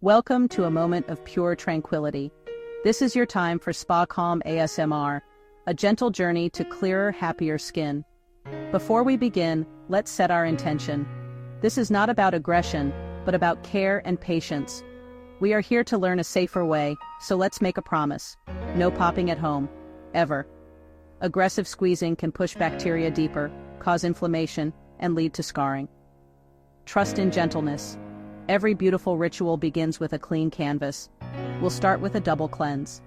Welcome to a moment of pure tranquility. This is your time for Spa Calm ASMR, a gentle journey to clearer, happier skin. Before we begin, let's set our intention. This is not about aggression, but about care and patience. We are here to learn a safer way, so let's make a promise. No popping at home. Ever. Aggressive squeezing can push bacteria deeper, cause inflammation, and lead to scarring. Trust in gentleness. Every beautiful ritual begins with a clean canvas. We'll start with a double cleanse.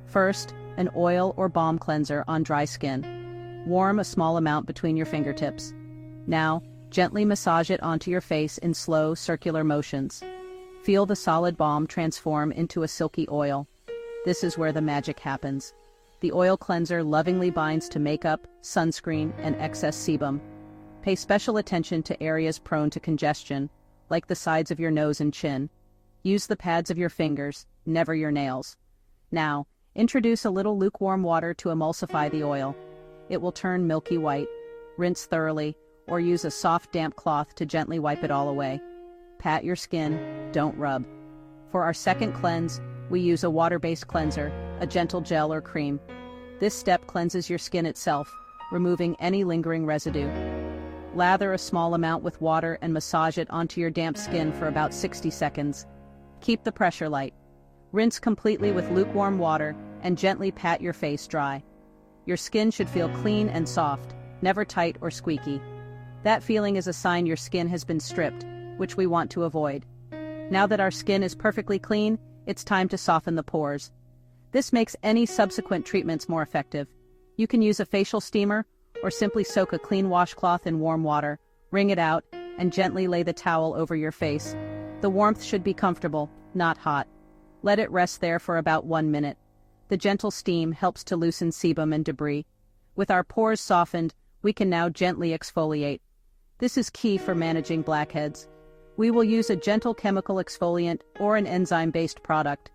First, an oil or balm cleanser on dry skin. Warm a small amount between your fingertips. Now, gently massage it onto your face in slow, circular motions. Feel the solid balm transform into a silky oil. This is where the magic happens. The oil cleanser lovingly binds to makeup, sunscreen, and excess sebum. Pay special attention to areas prone to congestion, like the sides of your nose and chin. Use the pads of your fingers, never your nails. Now, introduce a little lukewarm water to emulsify the oil. It will turn milky white. Rinse thoroughly, or use a soft, damp cloth to gently wipe it all away. Pat your skin, don't rub. For our second cleanse, we use a water-based cleanser, a gentle gel or cream. This step cleanses your skin itself, removing any lingering residue. Lather a small amount with water and massage it onto your damp skin for about 60 seconds. Keep the pressure light. Rinse completely with lukewarm water and gently pat your face dry. Your skin should feel clean and soft, never tight or squeaky. That feeling is a sign your skin has been stripped, which we want to avoid. Now that our skin is perfectly clean, it's time to soften the pores. This makes any subsequent treatments more effective. You can use a facial steamer, or simply soak a clean washcloth in warm water, wring it out, and gently lay the towel over your face. The warmth should be comfortable, not hot. Let it rest there for about 1 minute. The gentle steam helps to loosen sebum and debris. With our pores softened, we can now gently exfoliate. This is key for managing blackheads. We will use a gentle chemical exfoliant or an enzyme-based product.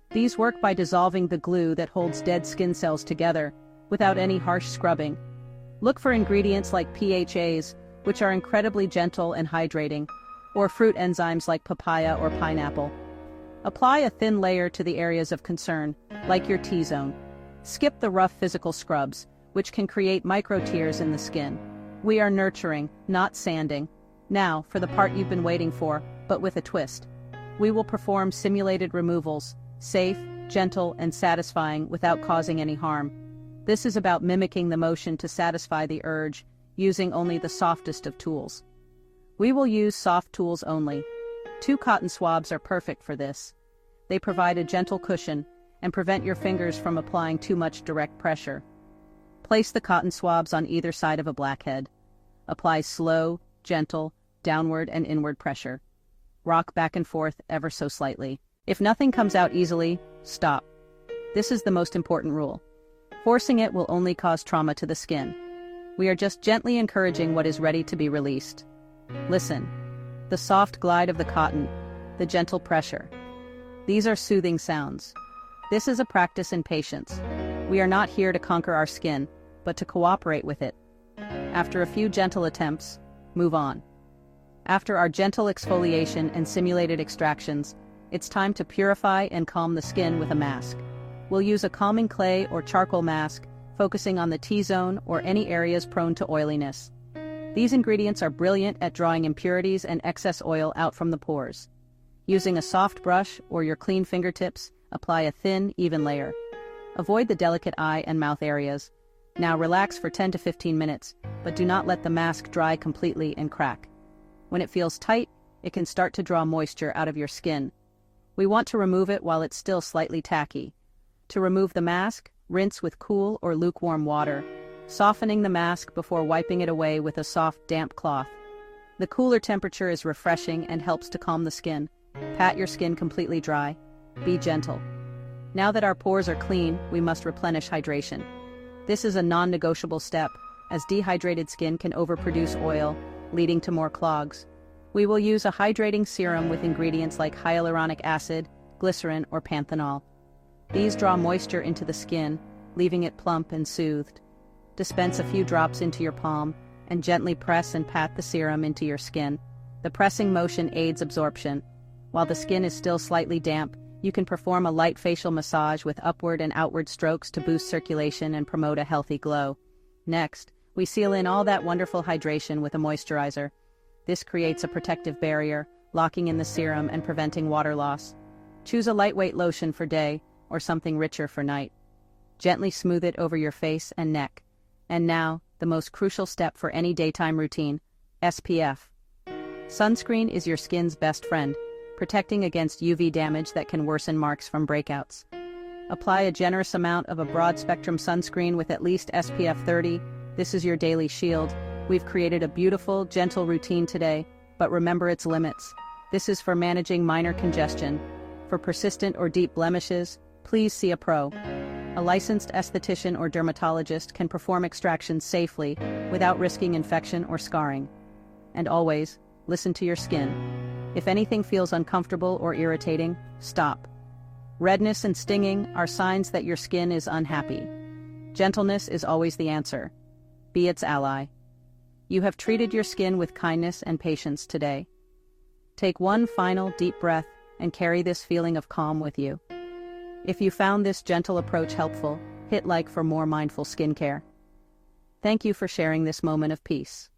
These work by dissolving the glue that holds dead skin cells together, without any harsh scrubbing. Look for ingredients like PHAs, which are incredibly gentle and hydrating, or fruit enzymes like papaya or pineapple. Apply a thin layer to the areas of concern, like your T-zone. Skip the rough physical scrubs, which can create micro-tears in the skin. We are nurturing, not sanding. Now, for the part you've been waiting for, but with a twist. We will perform simulated removals, safe, gentle, and satisfying without causing any harm. This is about mimicking the motion to satisfy the urge, using only the softest of tools. We will use soft tools only. 2 cotton swabs are perfect for this. They provide a gentle cushion and prevent your fingers from applying too much direct pressure. Place the cotton swabs on either side of a blackhead. Apply slow, gentle, downward and inward pressure. Rock back and forth ever so slightly. If nothing comes out easily, stop. This is the most important rule. Forcing it will only cause trauma to the skin. We are just gently encouraging what is ready to be released. Listen. The soft glide of the cotton, the gentle pressure. These are soothing sounds. This is a practice in patience. We are not here to conquer our skin, but to cooperate with it. After a few gentle attempts, move on. After our gentle exfoliation and simulated extractions, it's time to purify and calm the skin with a mask. We'll use a calming clay or charcoal mask, focusing on the T-zone or any areas prone to oiliness. These ingredients are brilliant at drawing impurities and excess oil out from the pores. Using a soft brush or your clean fingertips, apply a thin, even layer. Avoid the delicate eye and mouth areas. Now relax for 10 to 15 minutes, but do not let the mask dry completely and crack. When it feels tight, it can start to draw moisture out of your skin. We want to remove it while it's still slightly tacky. To remove the mask, rinse with cool or lukewarm water, softening the mask before wiping it away with a soft, damp cloth. The cooler temperature is refreshing and helps to calm the skin. Pat your skin completely dry. Be gentle. Now that our pores are clean, we must replenish hydration. This is a non-negotiable step, as dehydrated skin can overproduce oil, leading to more clogs. We will use a hydrating serum with ingredients like hyaluronic acid, glycerin, or panthenol. These draw moisture into the skin, leaving it plump and soothed. Dispense a few drops into your palm, and gently press and pat the serum into your skin. The pressing motion aids absorption. While the skin is still slightly damp, you can perform a light facial massage with upward and outward strokes to boost circulation and promote a healthy glow. Next, we seal in all that wonderful hydration with a moisturizer. This creates a protective barrier, locking in the serum and preventing water loss. Choose a lightweight lotion for day, or something richer for night. Gently smooth it over your face and neck. And now, the most crucial step for any daytime routine: SPF. Sunscreen is your skin's best friend, protecting against UV damage that can worsen marks from breakouts. Apply a generous amount of a broad-spectrum sunscreen with at least SPF 30. This is your daily shield. We've created a beautiful, gentle routine today, but remember its limits. This is for managing minor congestion. For persistent or deep blemishes, please see a pro. A licensed esthetician or dermatologist can perform extractions safely without risking infection or scarring. And always, listen to your skin. If anything feels uncomfortable or irritating, stop. Redness and stinging are signs that your skin is unhappy. Gentleness is always the answer. Be its ally. You have treated your skin with kindness and patience today. Take one final deep breath and carry this feeling of calm with you. If you found this gentle approach helpful, hit like for more mindful skincare. Thank you for sharing this moment of peace.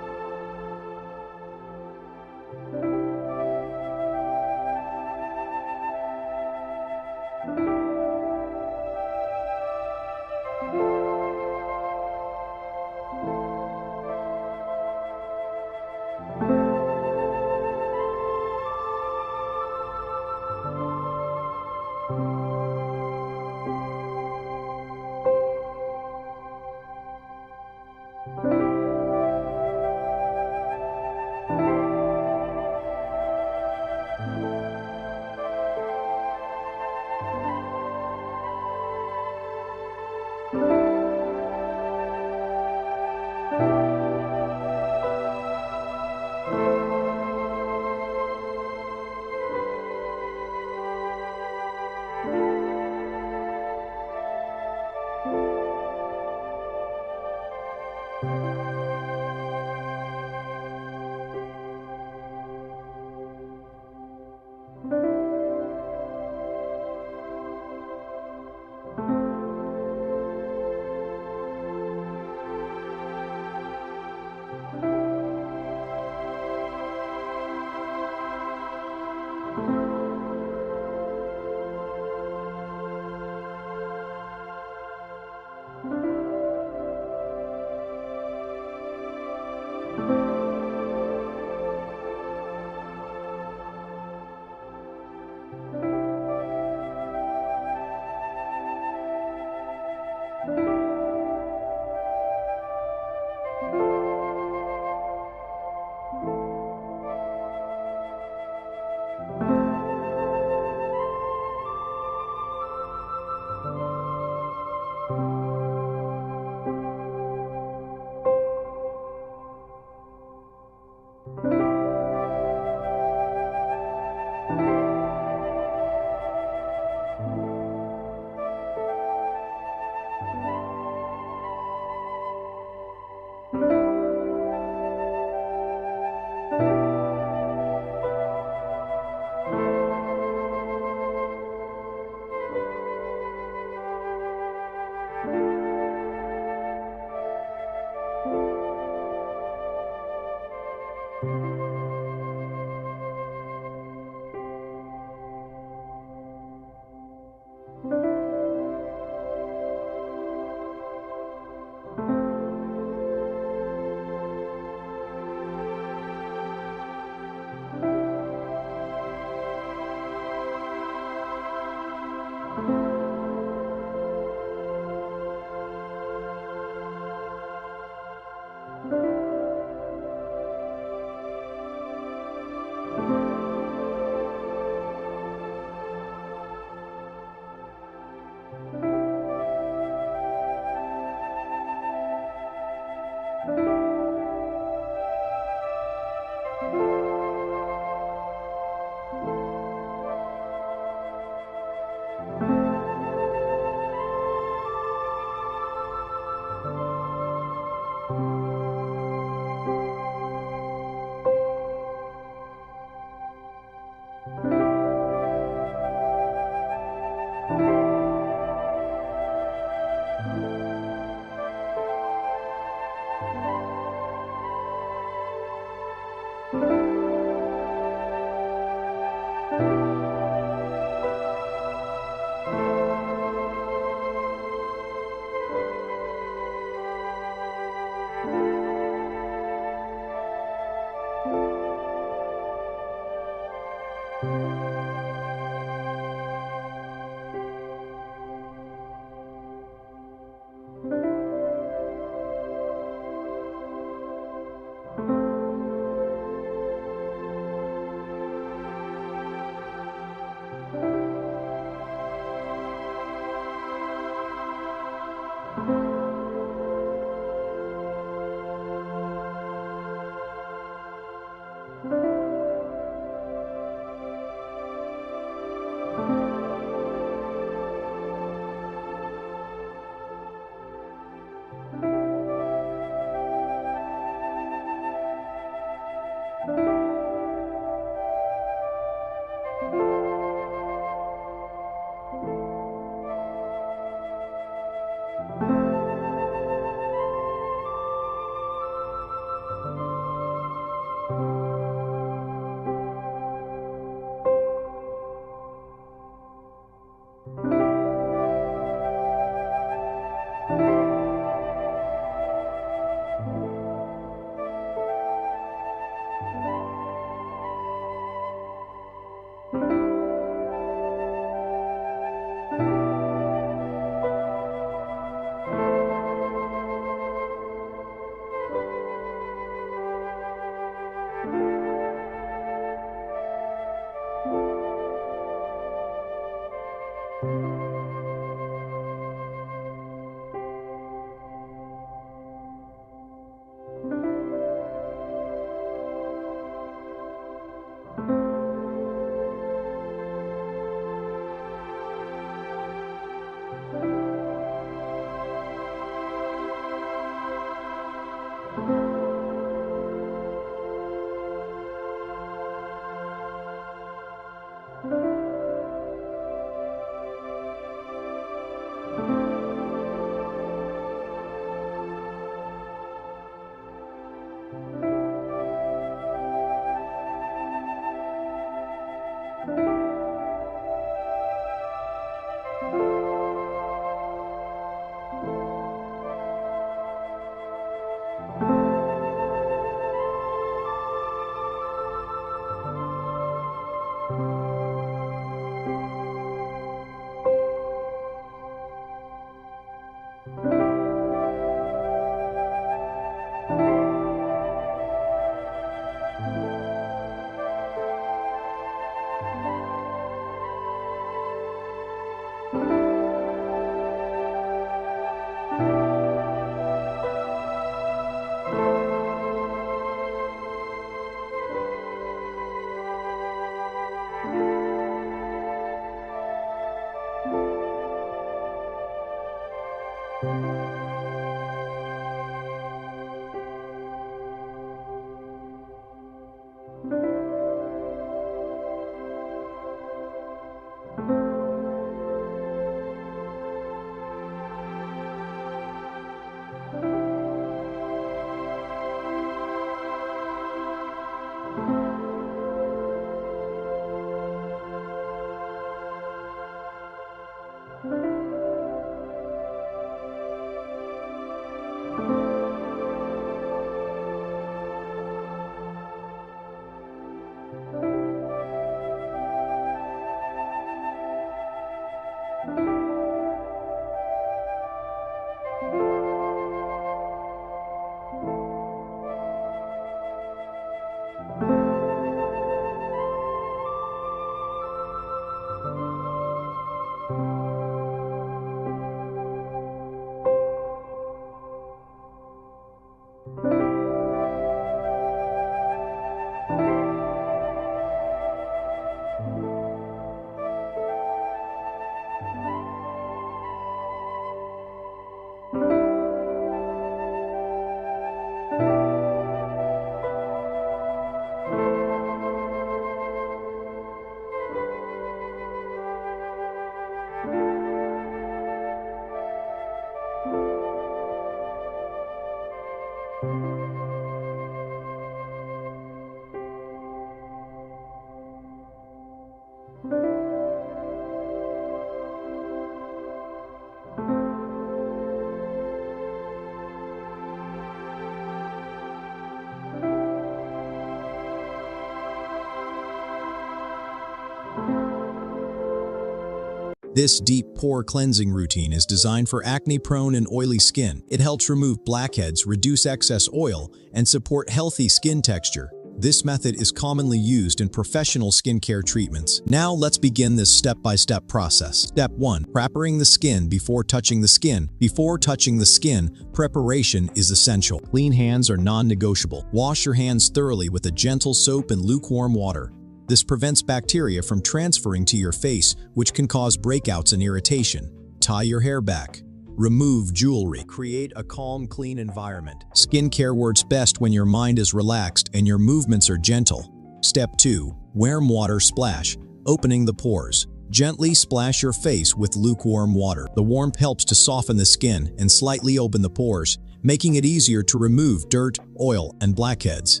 This deep pore cleansing routine is designed for acne-prone and oily skin. It helps remove blackheads, reduce excess oil, and support healthy skin texture. This method is commonly used in professional skincare treatments. Now let's begin this step-by-step process. Step 1. Preparing the skin before touching the skin. Before touching the skin, preparation is essential. Clean hands are non-negotiable. Wash your hands thoroughly with a gentle soap and lukewarm water. This prevents bacteria from transferring to your face, which can cause breakouts and irritation. Tie your hair back. Remove jewelry. Create a calm, clean environment. Skincare works best when your mind is relaxed and your movements are gentle. Step 2. Warm water splash. Opening the pores. Gently splash your face with lukewarm water. The warmth helps to soften the skin and slightly open the pores, making it easier to remove dirt, oil, and blackheads.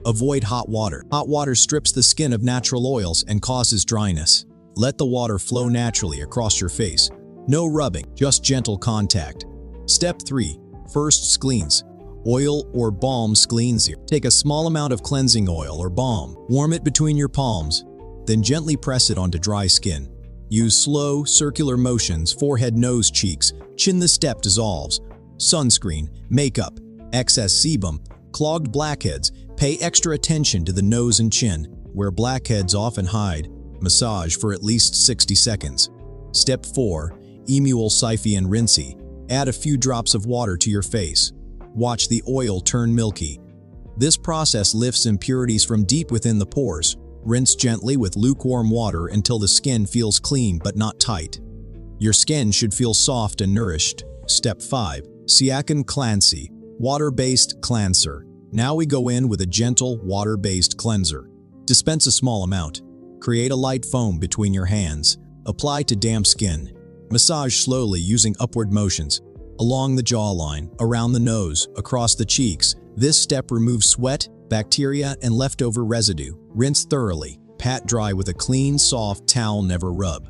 Avoid hot water. Hot water strips the skin of natural oils and causes dryness. Let the water flow naturally across your face. No rubbing, just gentle contact. Step 3. First cleanse. Oil or balm cleanser. Take a small amount of cleansing oil or balm. Warm it between your palms, then gently press it onto dry skin. Use slow, circular motions, forehead, nose, cheeks. Chin. The step dissolves. Sunscreen, makeup, excess sebum, clogged blackheads. Pay extra attention to the nose and chin, where blackheads often hide. Massage for at least 60 seconds. Step 4. Emulsify and rinse. Add a few drops of water to your face. Watch the oil turn milky. This process lifts impurities from deep within the pores. Rinse gently with lukewarm water until the skin feels clean but not tight. Your skin should feel soft and nourished. Step 5. Siakon Cleanse. Water-based cleanser. Now we go in with a gentle, water-based cleanser. Dispense a small amount. Create a light foam between your hands. Apply to damp skin. Massage slowly using upward motions. Along the jawline, around the nose, across the cheeks. This step removes sweat, bacteria, and leftover residue. Rinse thoroughly. Pat dry with a clean, soft towel, never rub.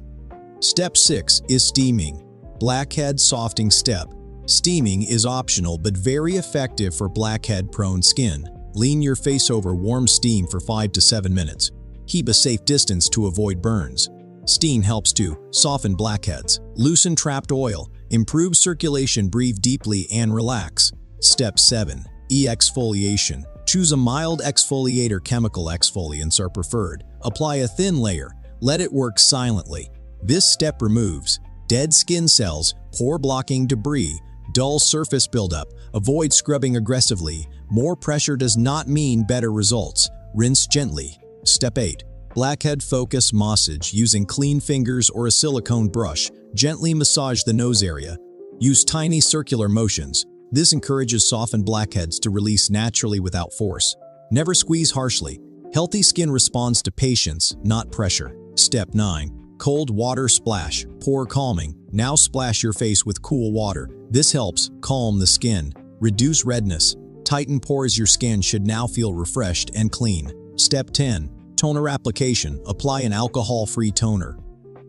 Step 6 is steaming. Blackhead softening step. Steaming is optional but very effective for blackhead-prone skin. Lean your face over warm steam for 5 to 7 minutes. Keep a safe distance to avoid burns. Steam helps to soften blackheads, loosen trapped oil, improve circulation, breathe deeply, and relax. Step 7. Exfoliation. Choose a mild exfoliator. Chemical exfoliants are preferred. Apply a thin layer. Let it work silently. This step removes dead skin cells, pore-blocking debris, dull surface buildup. Avoid scrubbing aggressively. More pressure does not mean better results. Rinse gently. Step 8. Blackhead focus massage. Using clean fingers or a silicone brush, gently massage the nose area. Use tiny circular motions. This encourages softened blackheads to release naturally without force. Never squeeze harshly. Healthy skin responds to patience, not pressure. Step 9. Cold water splash. Pore calming. Now splash your face with cool water. This helps calm the skin, reduce redness, tighten pores. Your skin should now feel refreshed and clean. Step 10. Toner application. Apply an alcohol-free toner.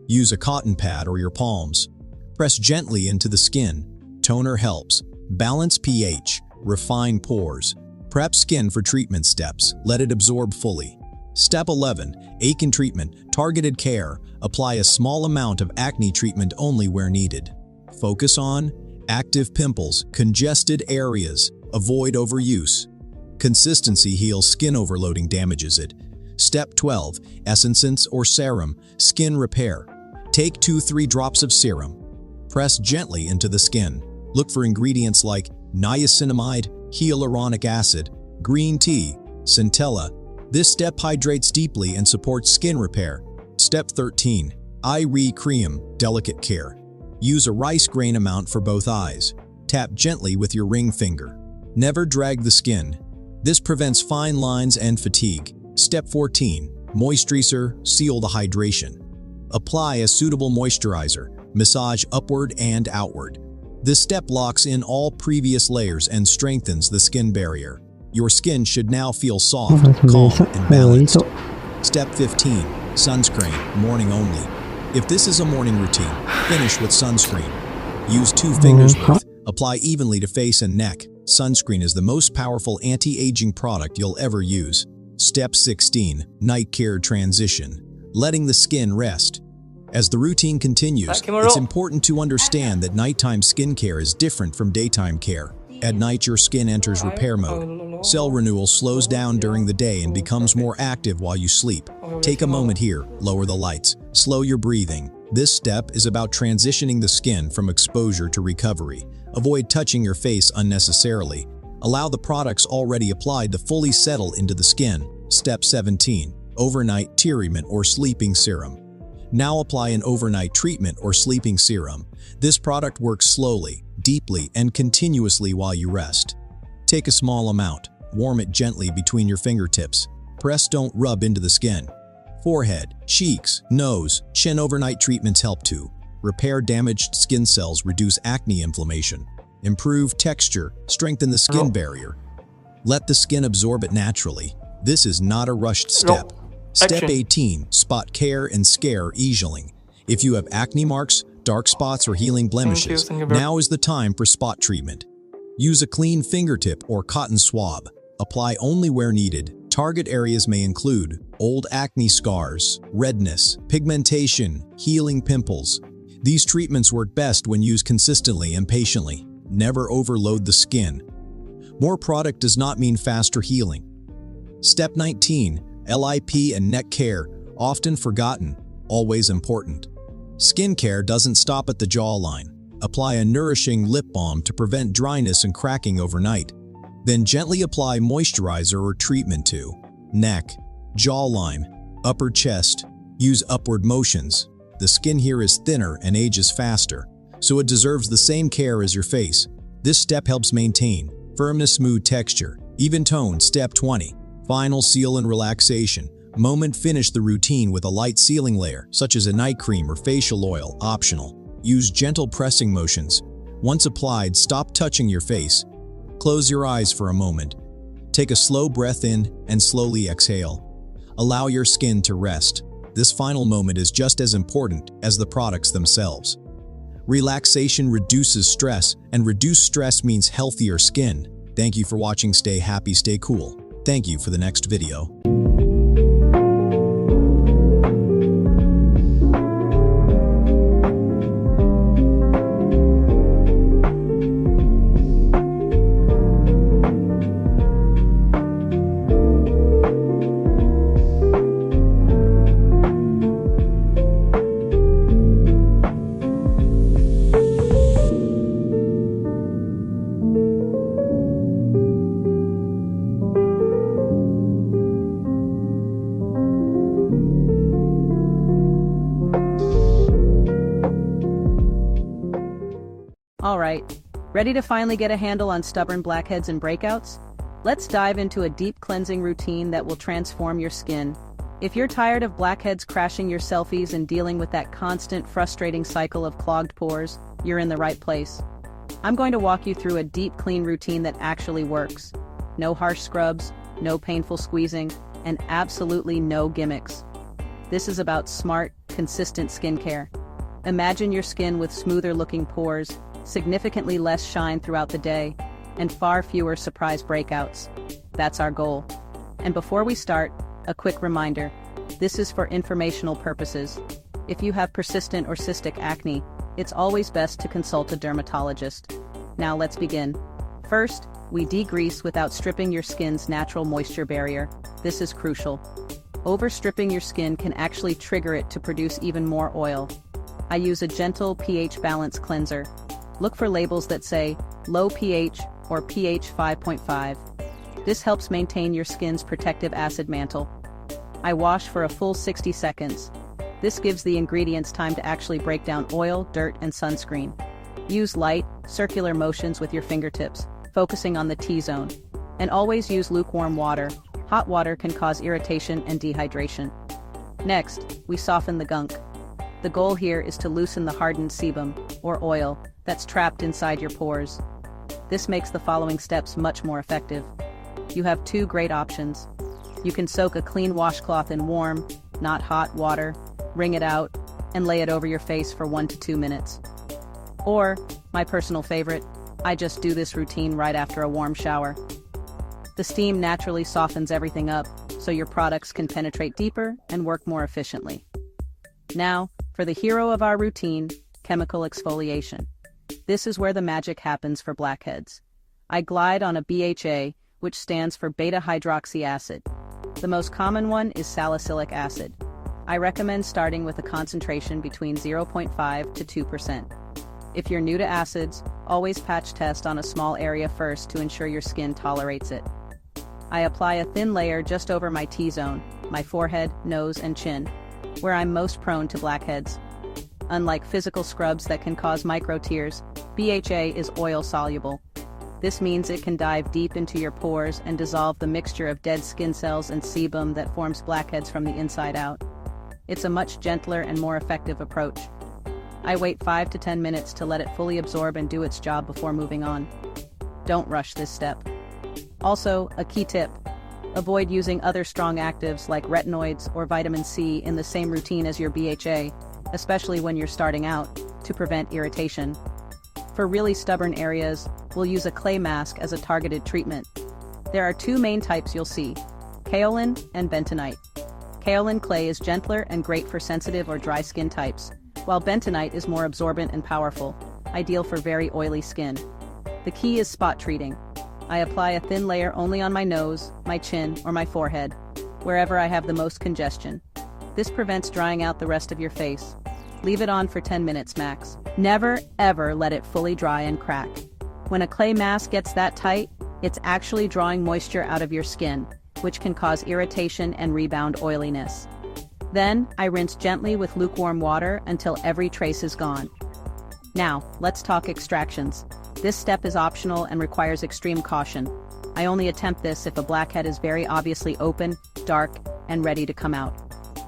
Use a cotton pad or your palms. Press gently into the skin. Toner helps balance pH, refine pores, prep skin for treatment steps. Let it absorb fully. Step 11. Acne treatment. Targeted care. Apply a small amount of acne treatment only where needed. Focus on active pimples, congested areas. Avoid overuse. Consistency heals skin. Overloading damages it. Step 12. Essence or serum. Skin repair. Take 2-3 drops of serum. Press gently into the skin. Look for ingredients like niacinamide, hyaluronic acid, green tea, centella. This step hydrates deeply and supports skin repair. Step 13. Eye cream. Delicate care. Use a rice grain amount for both eyes. Tap gently with your ring finger. Never drag the skin. This prevents fine lines and fatigue. Step 14. Moisturizer. Seal the hydration. Apply a suitable moisturizer. Massage upward and outward. This step locks in all previous layers and strengthens the skin barrier. Your skin should now feel soft, calm, and balanced. Step 15. Sunscreen. Morning only. If this is a morning routine, finish with sunscreen. Use 2 fingers worth. Apply evenly to face and neck. Sunscreen is the most powerful anti-aging product you'll ever use. Step 16. Night care transition. Letting the skin rest. As the routine continues, it's important to understand that nighttime skincare is different from daytime care. At night, your skin enters repair mode. Cell renewal slows down during the day and becomes more active while you sleep. Take a moment here, lower the lights, slow your breathing. This step is about transitioning the skin from exposure to recovery. Avoid touching your face unnecessarily. Allow the products already applied to fully settle into the skin. Step 17. Overnight treatment or sleeping serum. Now apply an overnight treatment or sleeping serum. This product works slowly, deeply, and continuously while you rest. Take a small amount. Warm it gently between your fingertips. Press, don't rub into the skin. Forehead, cheeks, nose, chin. Overnight treatments help to repair damaged skin cells, reduce acne inflammation, improve texture, strengthen the skin barrier. Let the skin absorb it naturally. This is not a rushed step. Step 18. Spot care and scare easing. If you have acne marks, dark spots, or healing blemishes, now is the time for spot treatment. Use a clean fingertip or cotton swab. Apply only where needed. Target areas may include old acne scars, redness, pigmentation, healing pimples. These treatments work best when used consistently and patiently. Never overload the skin. More product does not mean faster healing. Step 19. Lip and neck care, often forgotten, always important. Skincare doesn't stop at the jawline. Apply a nourishing lip balm to prevent dryness and cracking overnight. Then gently apply moisturizer or treatment to neck, jawline, upper chest. Use upward motions. The skin here is thinner and ages faster, so it deserves the same care as your face. This step helps maintain firmness, smooth texture, even tone. Step 20. Final seal and relaxation. Moment. Finish the routine with a light sealing layer, such as a night cream or facial oil, optional. Use gentle pressing motions. Once applied, stop touching your face. Close your eyes for a moment. Take a slow breath in and slowly exhale. Allow your skin to rest. This final moment is just as important as the products themselves. Relaxation reduces stress, and reduced stress means healthier skin. Thank you for watching. Stay happy, stay cool. Thank you for the next video. Alright, ready to finally get a handle on stubborn blackheads and breakouts? Let's dive into a deep cleansing routine that will transform your skin. If you're tired of blackheads crashing your selfies and dealing with that constant, frustrating cycle of clogged pores, you're in the right place. I'm going to walk you through a deep clean routine that actually works. No harsh scrubs, no painful squeezing, and absolutely no gimmicks. This is about smart, consistent skincare. Imagine your skin with smoother-looking pores, significantly less shine throughout the day, and far fewer surprise breakouts. That's our goal. And before we start, a quick reminder. This is for informational purposes. If you have persistent or cystic acne, it's always best to consult a dermatologist. Now let's begin. First, we degrease without stripping your skin's natural moisture barrier. This is crucial. Overstripping your skin can actually trigger it to produce even more oil. I use a gentle pH balance cleanser. Look for labels that say low pH or pH 5.5. This helps maintain your skin's protective acid mantle. I wash for a full 60 seconds. This gives the ingredients time to actually break down oil, dirt, and sunscreen. Use light, circular motions with your fingertips, focusing on the T-zone. And always use lukewarm water. Hot water can cause irritation and dehydration. Next, we soften the gunk. The goal here is to loosen the hardened sebum, or oil, that's trapped inside your pores. This makes the following steps much more effective. You have two great options. You can soak a clean washcloth in warm, not hot water, wring it out, and lay it over your face for 1 to 2 minutes. Or, my personal favorite, I just do this routine right after a warm shower. The steam naturally softens everything up, so your products can penetrate deeper and work more efficiently. Now, For the hero of our routine, chemical exfoliation. This is where the magic happens for blackheads. I glide on a BHA, which stands for beta-hydroxy acid. The most common one is salicylic acid. I recommend starting with a concentration between 0.5 to 2%. If you're new to acids, always patch test on a small area first to ensure your skin tolerates it. I apply a thin layer just over my T-zone, my forehead, nose, and chin, where I'm most prone to blackheads. Unlike physical scrubs that can cause micro tears, BHA is oil-soluble. This means it can dive deep into your pores and dissolve the mixture of dead skin cells and sebum that forms blackheads from the inside out. It's a much gentler and more effective approach. I wait 5 to 10 minutes to let it fully absorb and do its job before moving on. Don't rush this step. Also, a key tip: avoid using other strong actives like retinoids or vitamin C in the same routine as your BHA, especially when you're starting out, to prevent irritation. For really stubborn areas, we'll use a clay mask as a targeted treatment. There are two main types you'll see: kaolin and bentonite. Kaolin clay is gentler and great for sensitive or dry skin types, while bentonite is more absorbent and powerful, ideal for very oily skin. The key is spot treating. I apply a thin layer only on my nose, my chin, or my forehead, wherever I have the most congestion. This prevents drying out the rest of your face. Leave it on for 10 minutes max. Never, ever let it fully dry and crack. When a clay mask gets that tight, it's actually drawing moisture out of your skin, which can cause irritation and rebound oiliness. Then, I rinse gently with lukewarm water until every trace is gone. Now, let's talk extractions. This step is optional and requires extreme caution. I only attempt this if a blackhead is very obviously open, dark, and ready to come out.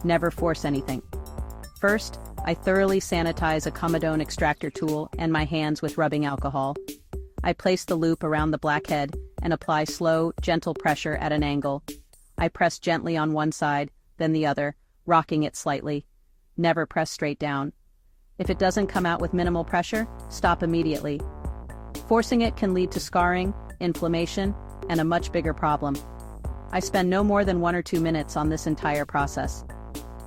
Never force anything. First, I thoroughly sanitize a comedone extractor tool and my hands with rubbing alcohol. I place the loop around the blackhead and apply slow, gentle pressure at an angle. I press gently on one side, then the other, rocking it slightly. Never press straight down. If it doesn't come out with minimal pressure, stop immediately. Forcing it can lead to scarring, inflammation, and a much bigger problem. I spend no more than 1 or 2 minutes on this entire process.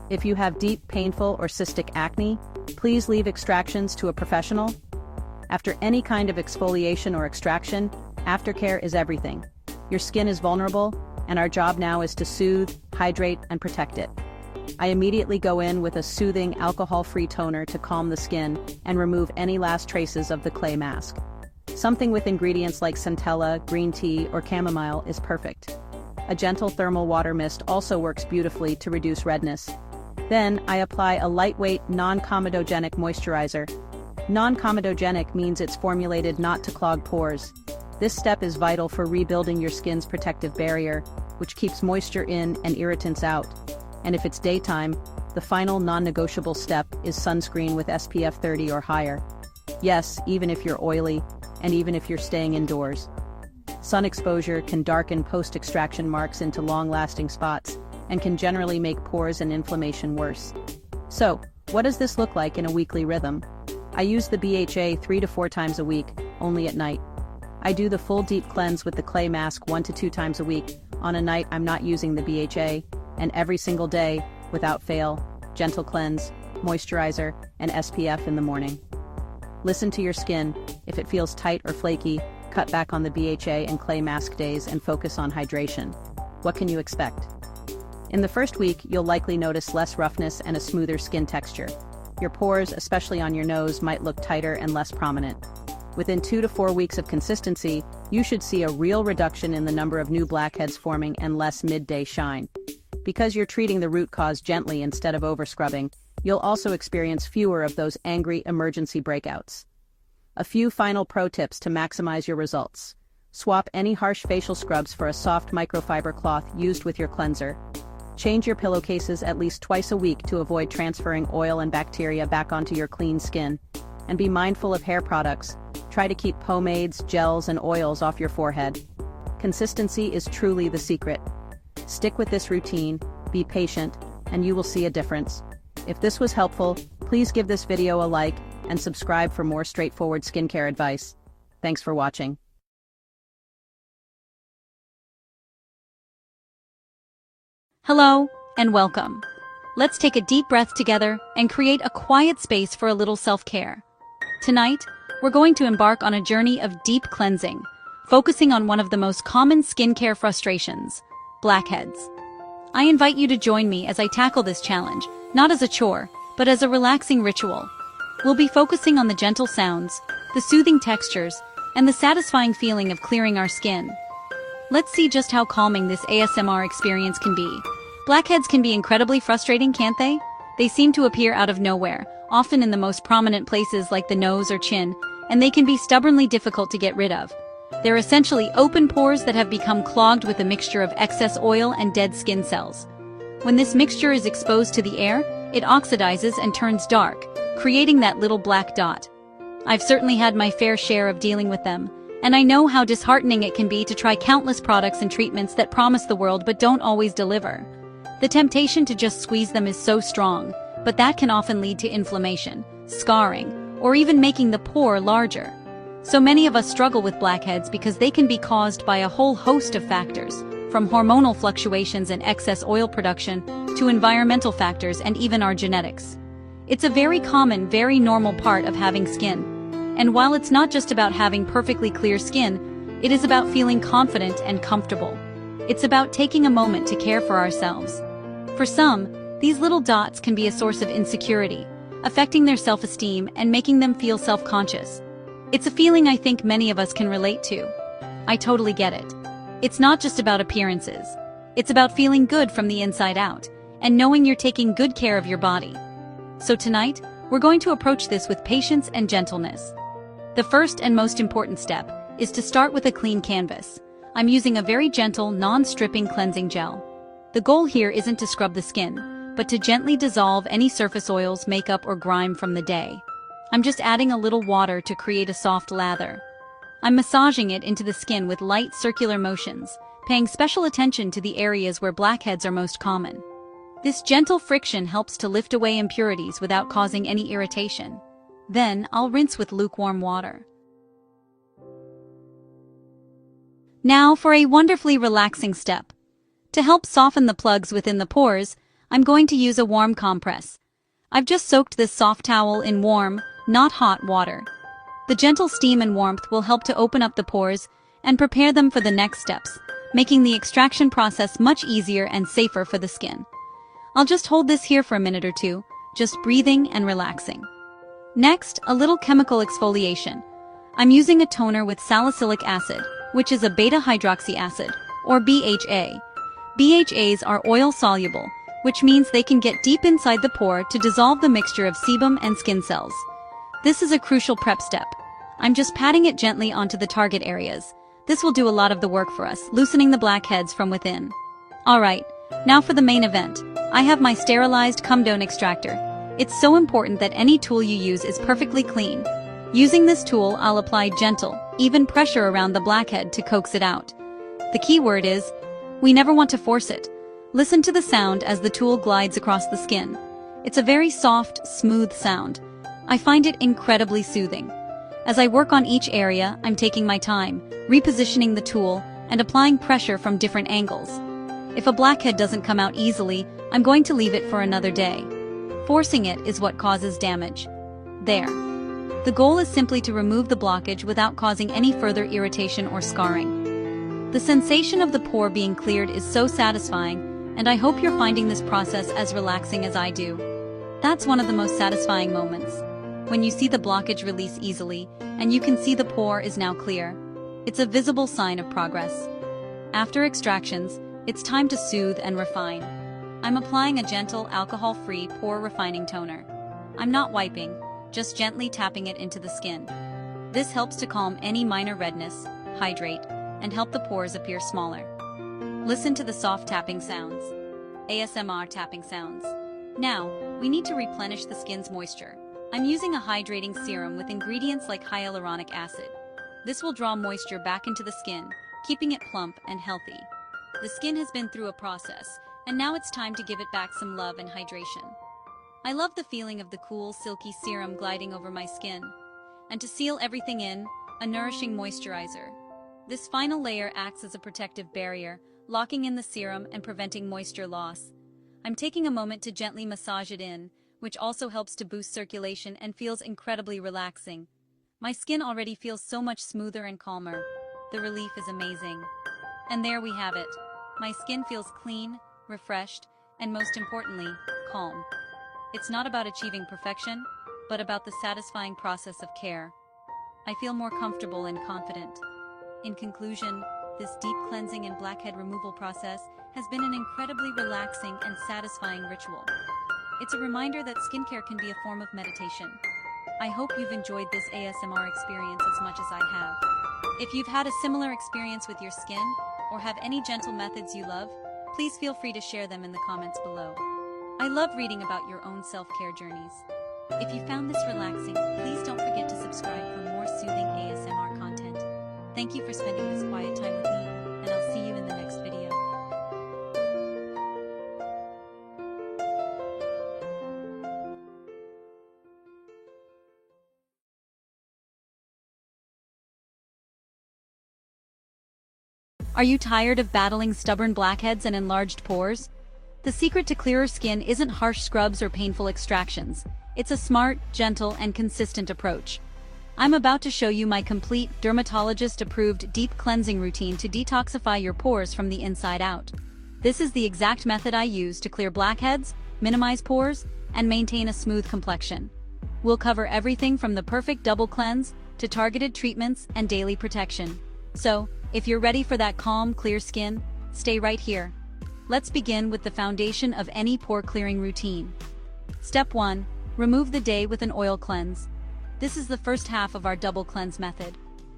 If you have deep, painful, or cystic acne, please leave extractions to a professional. After any kind of exfoliation or extraction, aftercare is everything. Your skin is vulnerable, and our job now is to soothe, hydrate, and protect it. I immediately go in with a soothing, alcohol-free toner to calm the skin and remove any last traces of the clay mask. Something with ingredients like centella, green tea, or chamomile is perfect. A gentle thermal water mist also works beautifully to reduce redness. Then, I apply a lightweight, non-comedogenic moisturizer. Non-comedogenic means it's formulated not to clog pores. This step is vital for rebuilding your skin's protective barrier, which keeps moisture in and irritants out. And if it's daytime, the final non-negotiable step is sunscreen with SPF 30 or higher. Yes, even if you're oily, and even if you're staying indoors. Sun exposure can darken post-extraction marks into long-lasting spots, and can generally make pores and inflammation worse. So, what does this look like in a weekly rhythm? I use the BHA 3 to 4 times a week, only at night. I do the full deep cleanse with the clay mask 1 to 2 times a week, on a night I'm not using the BHA, and every single day, without fail, gentle cleanse, moisturizer, and SPF in the morning. Listen to your skin. If it feels tight or flaky, cut back on the BHA and clay mask days and focus on hydration. What can you expect? In the first week, you'll likely notice less roughness and a smoother skin texture. Your pores, especially on your nose, might look tighter and less prominent. Within 2 to 4 weeks of consistency, you should see a real reduction in the number of new blackheads forming and less midday shine. Because you're treating the root cause gently instead of over-scrubbing, you'll also experience fewer of those angry emergency breakouts. A few final pro tips to maximize your results. Swap any harsh facial scrubs for a soft microfiber cloth used with your cleanser. Change your pillowcases at least twice a week to avoid transferring oil and bacteria back onto your clean skin. And be mindful of hair products. Try to keep pomades, gels, and oils off your forehead. Consistency is truly the secret. Stick with this routine, be patient, and you will see a difference. If this was helpful, please give this video a like and subscribe for more straightforward skincare advice. Thanks for watching. Hello, and welcome. let's take a deep breath together and create a quiet space for a little self-care. Tonight, we're going to embark on a journey of deep cleansing, focusing on one of the most common skincare frustrations, blackheads. I invite you to join me as I tackle this challenge, not as a chore, but as a relaxing ritual. We'll be focusing on the gentle sounds, the soothing textures, and the satisfying feeling of clearing our skin. Let's see just how calming this ASMR experience can be. Blackheads can be incredibly frustrating, can't they? They seem to appear out of nowhere, often in the most prominent places like the nose or chin, and they can be stubbornly difficult to get rid of. They're essentially open pores that have become clogged with a mixture of excess oil and dead skin cells. When this mixture is exposed to the air, it oxidizes and turns dark, creating that little black dot. I've certainly had my fair share of dealing with them, and I know how disheartening it can be to try countless products and treatments that promise the world but don't always deliver. The temptation to just squeeze them is so strong, but that can often lead to inflammation, scarring, or even making the pore larger. So many of us struggle with blackheads because they can be caused by a whole host of factors, from hormonal fluctuations and excess oil production to environmental factors and even our genetics. It's a very common, very normal part of having skin. And while it's not just about having perfectly clear skin, it is about feeling confident and comfortable. It's about taking a moment to care for ourselves. For some, these little dots can be a source of insecurity, affecting their self-esteem and making them feel self-conscious. It's a feeling I think many of us can relate to. I totally get it. It's not just about appearances. It's about feeling good from the inside out, and knowing you're taking good care of your body. So tonight, we're going to approach this with patience and gentleness. The first and most important step is to start with a clean canvas. I'm using a very gentle, non-stripping cleansing gel. The goal here isn't to scrub the skin, but to gently dissolve any surface oils, makeup, or grime from the day. I'm just adding a little water to create a soft lather. I'm massaging it into the skin with light circular motions, paying special attention to the areas where blackheads are most common. This gentle friction helps to lift away impurities without causing any irritation. Then, I'll rinse with lukewarm water. Now for a wonderfully relaxing step. To help soften the plugs within the pores, I'm going to use a warm compress. I've just soaked this soft towel in warm, not hot water. The gentle steam and warmth will help to open up the pores and prepare them for the next steps, making the extraction process much easier and safer for the skin. I'll just hold this here for a minute or two, just breathing and relaxing. Next, a little chemical exfoliation. I'm using a toner with salicylic acid, which is a beta-hydroxy acid, or BHA. BHAs are oil-soluble, which means they can get deep inside the pore to dissolve the mixture of sebum and skin cells. This is a crucial prep step. I'm just patting it gently onto the target areas. This will do a lot of the work for us, loosening the blackheads from within. Alright, now for the main event. I have my sterilized comedone extractor. It's so important that any tool you use is perfectly clean. Using this tool, I'll apply gentle, even pressure around the blackhead to coax it out. The key word is, we never want to force it. Listen to the sound as the tool glides across the skin. It's a very soft, smooth sound. I find it incredibly soothing. As I work on each area, I'm taking my time, repositioning the tool, and applying pressure from different angles. If a blackhead doesn't come out easily, I'm going to leave it for another day. Forcing it is what causes damage. There. The goal is simply to remove the blockage without causing any further irritation or scarring. The sensation of the pore being cleared is so satisfying, and I hope you're finding this process as relaxing as I do. That's one of the most satisfying moments. When you see the blockage release easily, and you can see the pore is now clear. It's a visible sign of progress. After extractions, it's time to soothe and refine. I'm applying a gentle, alcohol-free pore refining toner. I'm not wiping, just gently tapping it into the skin. This helps to calm any minor redness, hydrate, and help the pores appear smaller. Listen to the soft tapping sounds. ASMR tapping sounds. Now, we need to replenish the skin's moisture. I'm using a hydrating serum with ingredients like hyaluronic acid. This will draw moisture back into the skin, keeping it plump and healthy. The skin has been through a process, and now it's time to give it back some love and hydration. I love the feeling of the cool, silky serum gliding over my skin. And to seal everything in, a nourishing moisturizer. This final layer acts as a protective barrier, locking in the serum and preventing moisture loss. I'm taking a moment to gently massage it in, which also helps to boost circulation and feels incredibly relaxing. My skin already feels so much smoother and calmer. The relief is amazing. And there we have it. My skin feels clean, refreshed, and most importantly, calm. It's not about achieving perfection, but about the satisfying process of care. I feel more comfortable and confident. In conclusion, this deep cleansing and blackhead removal process has been an incredibly relaxing and satisfying ritual. It's a reminder that skincare can be a form of meditation. I hope you've enjoyed this ASMR experience as much as I have. If you've had a similar experience with your skin, or have any gentle methods you love, please feel free to share them in the comments below. I love reading about your own self-care journeys. If you found this relaxing, please don't forget to subscribe for more soothing ASMR content. Thank you for spending this quiet time with me, and I'll see you in the next video. Are you tired of battling stubborn blackheads and enlarged pores? The secret to clearer skin isn't harsh scrubs or painful extractions. It's a smart, gentle, and consistent approach. I'm about to show you my complete, dermatologist-approved deep cleansing routine to detoxify your pores from the inside out. This is the exact method I use to clear blackheads, minimize pores, and maintain a smooth complexion. We'll cover everything from the perfect double cleanse to targeted treatments and daily protection. So, if you're ready for that calm, clear skin, stay right here. Let's begin with the foundation of any pore-clearing routine. Step 1. Remove the day with an oil cleanse. This is the first half of our double cleanse method.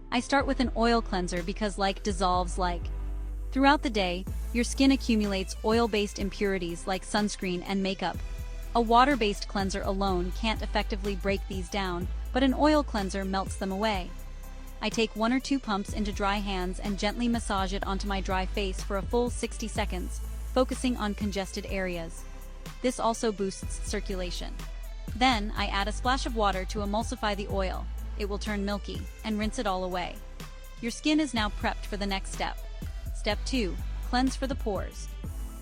I start with an oil cleanser because like dissolves like. Throughout the day, your skin accumulates oil-based impurities like sunscreen and makeup. A water-based cleanser alone can't effectively break these down, but an oil cleanser melts them away. I take 1 or 2 pumps into dry hands and gently massage it onto my dry face for a full 60 seconds, focusing on congested areas. This also boosts circulation. Then, I add a splash of water to emulsify the oil. It will turn milky, and rinse it all away. Your skin is now prepped for the next step. Step 2. Cleanse for the pores.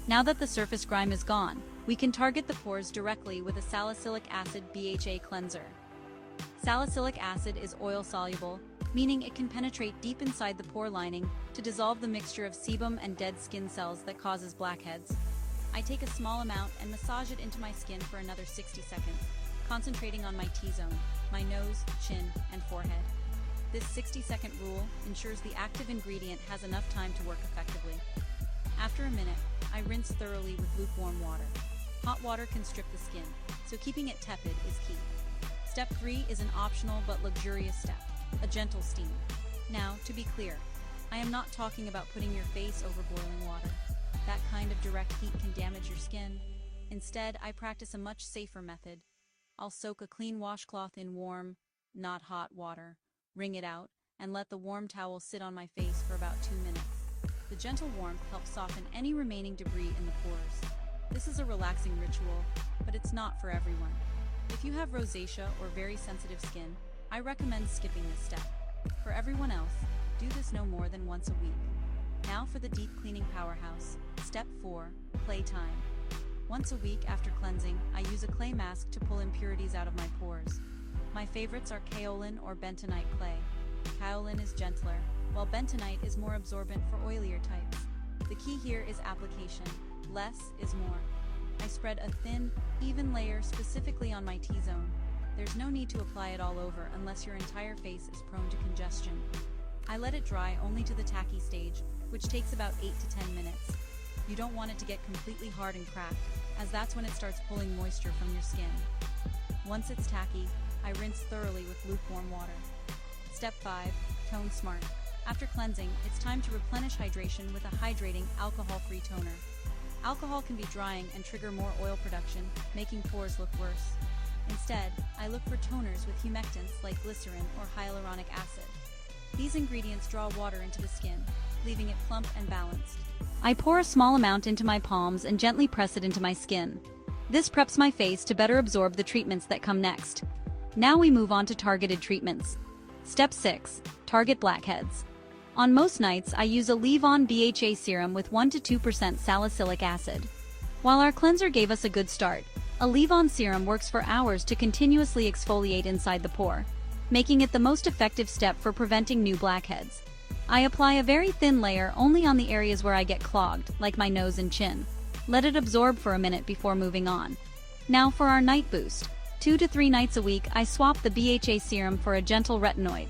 Now that the surface grime is gone, we can target the pores directly with a salicylic acid BHA cleanser. Salicylic acid is oil-soluble, meaning it can penetrate deep inside the pore lining to dissolve the mixture of sebum and dead skin cells that causes blackheads. I take a small amount and massage it into my skin for another 60 seconds, concentrating on my T-zone, my nose, chin, and forehead. This 60-second rule ensures the active ingredient has enough time to work effectively. After a minute, I rinse thoroughly with lukewarm water. Hot water can strip the skin, so keeping it tepid is key. Step 3 is an optional but luxurious step. A gentle steam. Now, to be clear, I am not talking about putting your face over boiling water. That kind of direct heat can damage your skin. Instead, I practice a much safer method. I'll soak a clean washcloth in warm, not hot water, wring it out, and let the warm towel sit on my face for about 2 minutes. The gentle warmth helps soften any remaining debris in the pores. This is a relaxing ritual, but it's not for everyone. If you have rosacea or very sensitive skin, I recommend skipping this step. For everyone else, do this no more than once a week. Now for the deep cleaning powerhouse. Step 4. Playtime. Once a week after cleansing, I use a clay mask to pull impurities out of my pores. My favorites are kaolin or bentonite clay. Kaolin is gentler, while bentonite is more absorbent for oilier types. The key here is application. Less is more. I spread a thin, even layer specifically on my T-zone. There's no need to apply it all over unless your entire face is prone to congestion. I let it dry only to the tacky stage, which takes about 8 to 10 minutes. You don't want it to get completely hard and cracked, as that's when it starts pulling moisture from your skin. Once it's tacky, I rinse thoroughly with lukewarm water. Step 5. Tone smart. After cleansing, it's time to replenish hydration with a hydrating, alcohol-free toner. Alcohol can be drying and trigger more oil production, making pores look worse. Instead, I look for toners with humectants like glycerin or hyaluronic acid. These ingredients draw water into the skin, leaving it plump and balanced. I pour a small amount into my palms and gently press it into my skin. This preps my face to better absorb the treatments that come next. Now we move on to targeted treatments. Step 6. Target blackheads. On most nights, I use a leave-on BHA serum with 1 to 2% salicylic acid. While our cleanser gave us a good start, a leave-on serum works for hours to continuously exfoliate inside the pore, making it the most effective step for preventing new blackheads. I apply a very thin layer only on the areas where I get clogged, like my nose and chin. Let it absorb for a minute before moving on. Now for our night boost. 2 to 3 nights a week, I swap the BHA serum for a gentle retinoid.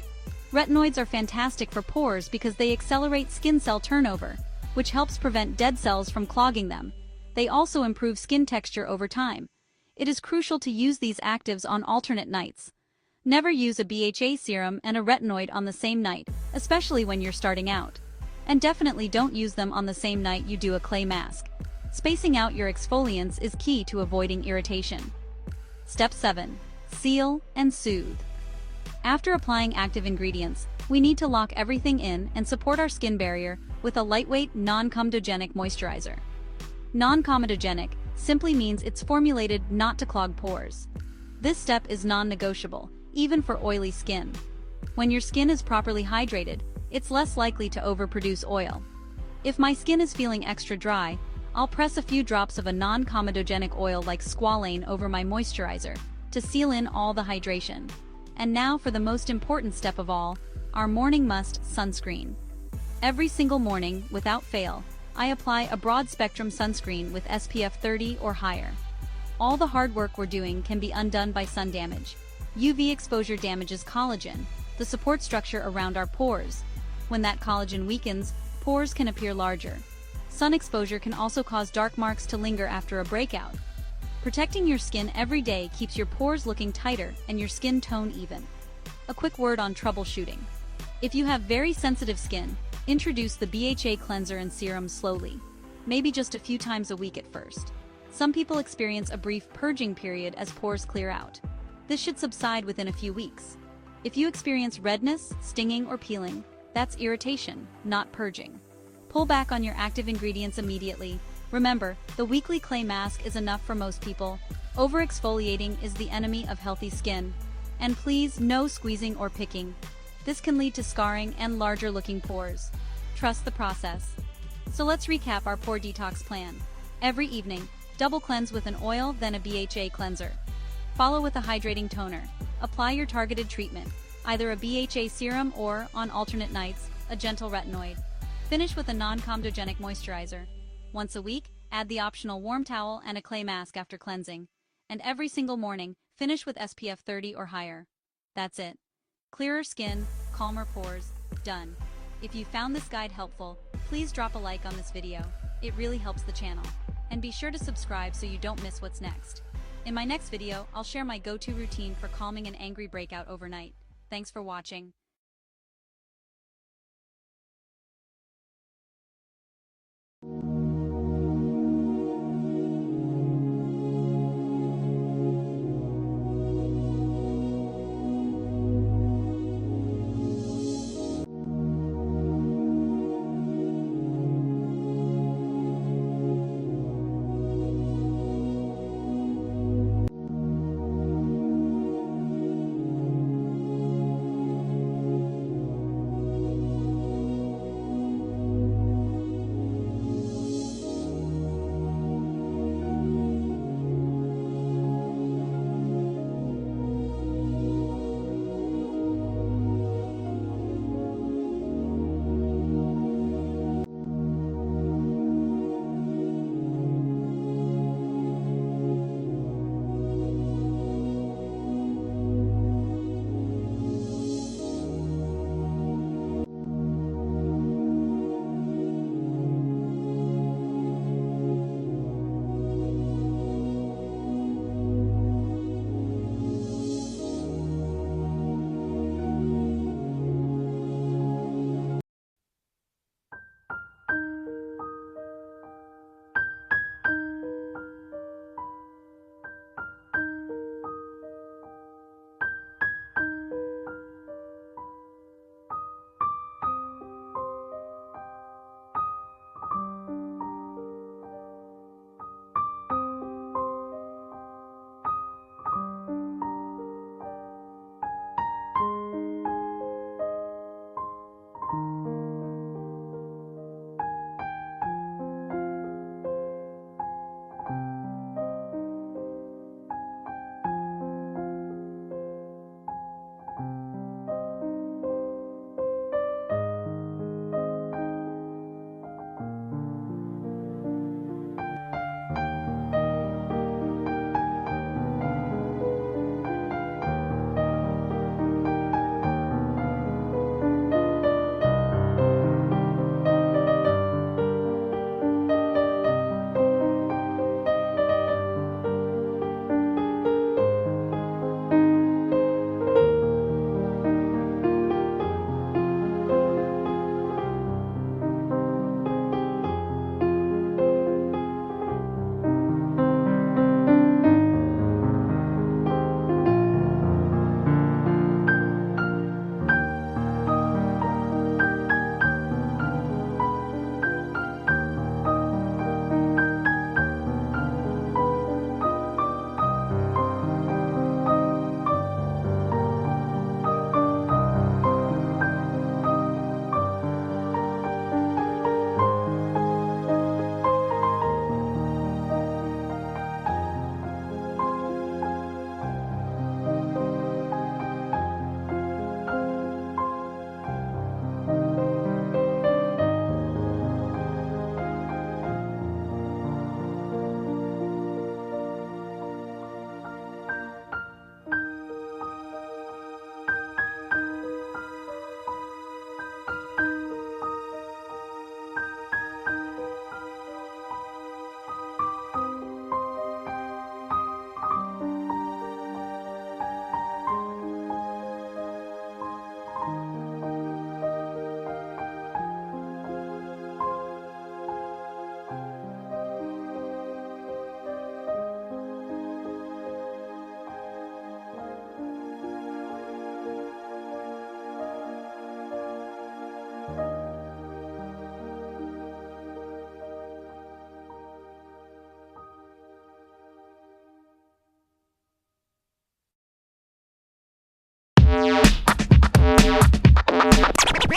Retinoids are fantastic for pores because they accelerate skin cell turnover, which helps prevent dead cells from clogging them. They also improve skin texture over time. It is crucial to use these actives on alternate nights. Never use a BHA serum and a retinoid on the same night, especially when you're starting out. And definitely don't use them on the same night you do a clay mask. Spacing out your exfoliants is key to avoiding irritation. Step 7. Seal and soothe. After applying active ingredients, we need to lock everything in and support our skin barrier with a lightweight, non-comedogenic moisturizer. Non-comedogenic simply means it's formulated not to clog pores. This step is non-negotiable, even for oily skin. When your skin is properly hydrated, it's less likely to overproduce oil. If my skin is feeling extra dry, I'll press a few drops of a non-comedogenic oil like squalane over my moisturizer to seal in all the hydration. And now for the most important step of all, our morning must sunscreen. Every single morning, without fail, I apply a broad-spectrum sunscreen with SPF 30 or higher. All the hard work we're doing can be undone by sun damage. UV exposure damages collagen, the support structure around our pores. When that collagen weakens, pores can appear larger. Sun exposure can also cause dark marks to linger after a breakout. Protecting your skin every day keeps your pores looking tighter and your skin tone even. A quick word on troubleshooting. If you have very sensitive skin, introduce the BHA cleanser and serum slowly, maybe just a few times a week at first. Some people experience a brief purging period as pores clear out. This should subside within a few weeks. If you experience redness, stinging, or peeling, that's irritation, not purging. Pull back on your active ingredients immediately. Remember, the weekly clay mask is enough for most people. Over-exfoliating is the enemy of healthy skin. And please, no squeezing or picking. This can lead to scarring and larger-looking pores. Trust the process. So let's recap our pore detox plan. Every evening, double cleanse with an oil, then a BHA cleanser. Follow with a hydrating toner. Apply your targeted treatment, either a BHA serum or, on alternate nights, a gentle retinoid. Finish with a non-comedogenic moisturizer. Once a week, add the optional warm towel and a clay mask after cleansing. And every single morning, finish with SPF 30 or higher. That's it. Clearer skin, calmer pores, done. If you found this guide helpful, please drop a like on this video. It really helps the channel. And be sure to subscribe so you don't miss what's next. In my next video, I'll share my go-to routine for calming an angry breakout overnight. Thanks for watching.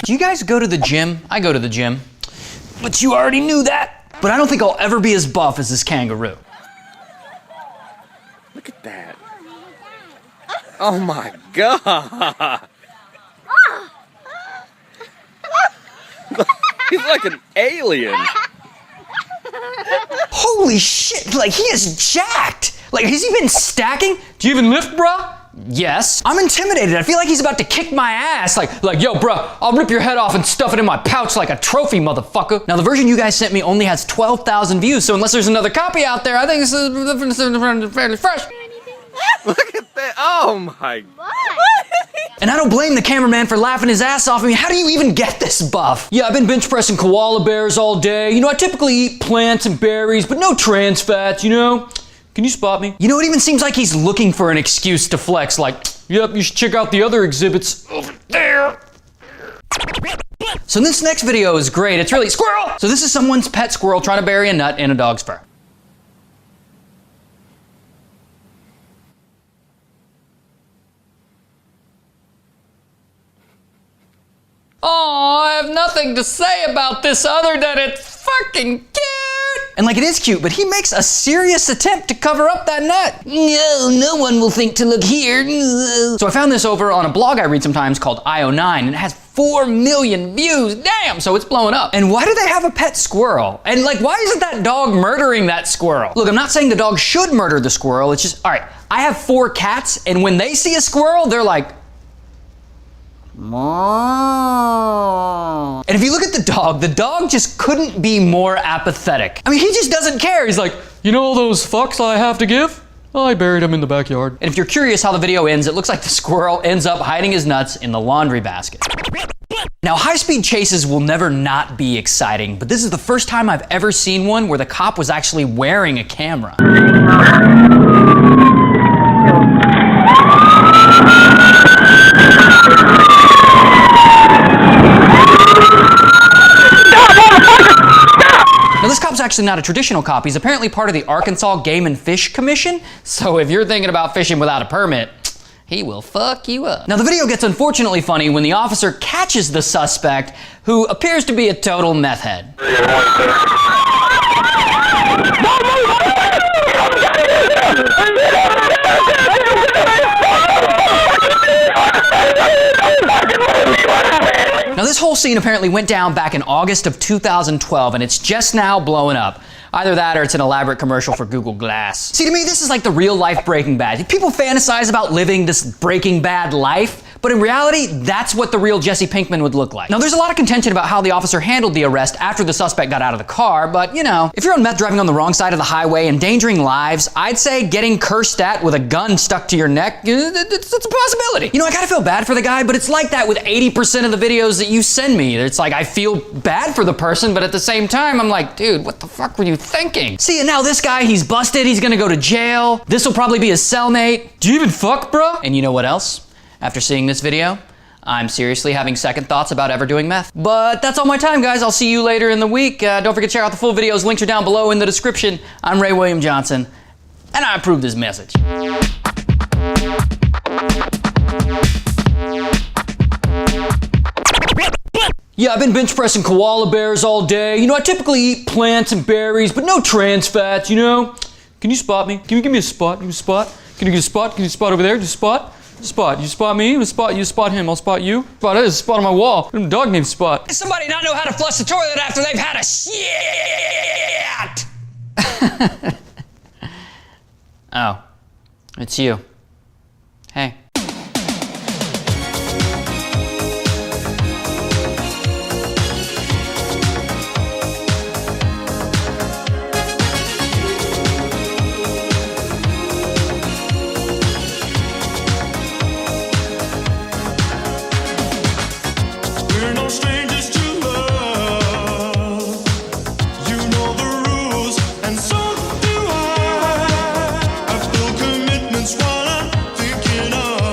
Do you guys go to the gym? I go to the gym. But you already knew that. But I don't think I'll ever be as buff as this kangaroo. Look at that. Oh my God. He's like an alien. Holy shit, like he is jacked. Like, has he been stacking? Do you even lift, bruh? Yes. I'm intimidated. I feel like he's about to kick my ass. Like, yo, bruh, I'll rip your head off and stuff it in my pouch like a trophy, motherfucker. Now, the version you guys sent me only has 12,000 views, so unless there's another copy out there, I think this is fairly fresh. Look at that. Oh my God. And I don't blame the cameraman for laughing his ass off. I mean, how do you even get this buff? Yeah, I've been bench pressing koala bears all day. You know, I typically eat plants and berries, but no trans fats, you know? Can you spot me? You know, it even seems like he's looking for an excuse to flex, like, yep, you should check out the other exhibits over there. So this next video is great. It's really squirrel. So this is someone's pet squirrel trying to bury a nut in a dog's fur. Oh, I have nothing to say about this other than it's fucking cute. And like, it is cute, but he makes a serious attempt to cover up that nut. No one will think to look here. So I found this over on a blog I read sometimes called IO9, and it has 4 million views. Damn, so it's blowing up. And why do they have a pet squirrel? And like, why isn't that dog murdering that squirrel? Look, I'm not saying the dog should murder the squirrel. It's just, all right, I have 4 cats, and when they see a squirrel, they're like, and if you look at the dog just couldn't be more apathetic. I mean, he just doesn't care. He's like, you know all those fucks I have to give? I buried them in the backyard. And if you're curious how the video ends, it looks like the squirrel ends up hiding his nuts in the laundry basket. Now, high-speed chases will never not be exciting, but this is the first time I've ever seen one where the cop was actually wearing a camera. Now, this cop's actually not a traditional cop. He's apparently part of the Arkansas Game and Fish Commission. So if you're thinking about fishing without a permit, he will fuck you up. Now, the video gets unfortunately funny when the officer catches the suspect, who appears to be a total meth head. Now, this whole scene apparently went down back in August of 2012, and it's just now blowing up. Either that or it's an elaborate commercial for Google Glass. See, to me, this is like the real life Breaking Bad. People fantasize about living this Breaking Bad life, but in reality, that's what the real Jesse Pinkman would look like. Now, there's a lot of contention about how the officer handled the arrest after the suspect got out of the car, but you know, if you're on meth driving on the wrong side of the highway, endangering lives, I'd say getting cursed at with a gun stuck to your neck, it's a possibility. You know, I kind of feel bad for the guy, but it's like that with 80% of the videos that you send me. It's like, I feel bad for the person, but at the same time, I'm like, dude, what the fuck were you thinking? See, and now this guy, he's busted, he's gonna go to jail. This will probably be his cellmate. Do you even fuck, bro? And you know what else? After seeing this video, I'm seriously having second thoughts about ever doing meth. But that's all my time, guys. I'll see you later in the week. Don't forget to check out the full videos. Links are down below in the description. I'm Ray William Johnson, and I approve this message. Yeah, I've been bench pressing koala bears all day. You know, I typically eat plants and berries, but no trans fats, you know? Can you spot me? Can you give me a spot? Give me a spot? Can you get a spot? Can you spot over there? Just spot? Spot. You spot me, you spot him, I'll spot you. Spot, there's a spot on my wall. There's a dog named Spot. Does somebody not know how to flush the toilet after they've had a shit? Oh, it's you. Hey. We're no strangers to love. You know the rules, and so do I. I feel commitment's what I'm thinking of.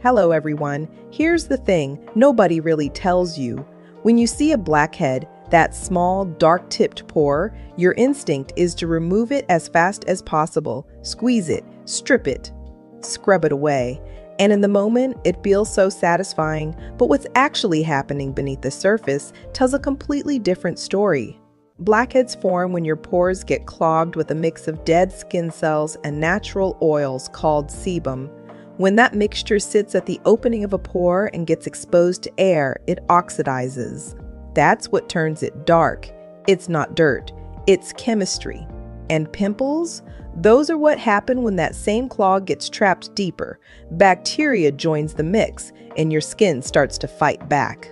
Hello everyone. Here's the thing nobody really tells you. When you see a blackhead, that small, dark-tipped pore, your instinct is to remove it as fast as possible. Squeeze it, strip it, scrub it away. And in the moment, it feels so satisfying, but what's actually happening beneath the surface tells a completely different story. Blackheads form when your pores get clogged with a mix of dead skin cells and natural oils called sebum. When that mixture sits at the opening of a pore and gets exposed to air, it oxidizes. That's what turns it dark. It's not dirt, it's chemistry. And pimples? Those are what happen when that same clog gets trapped deeper. Bacteria joins the mix, and your skin starts to fight back.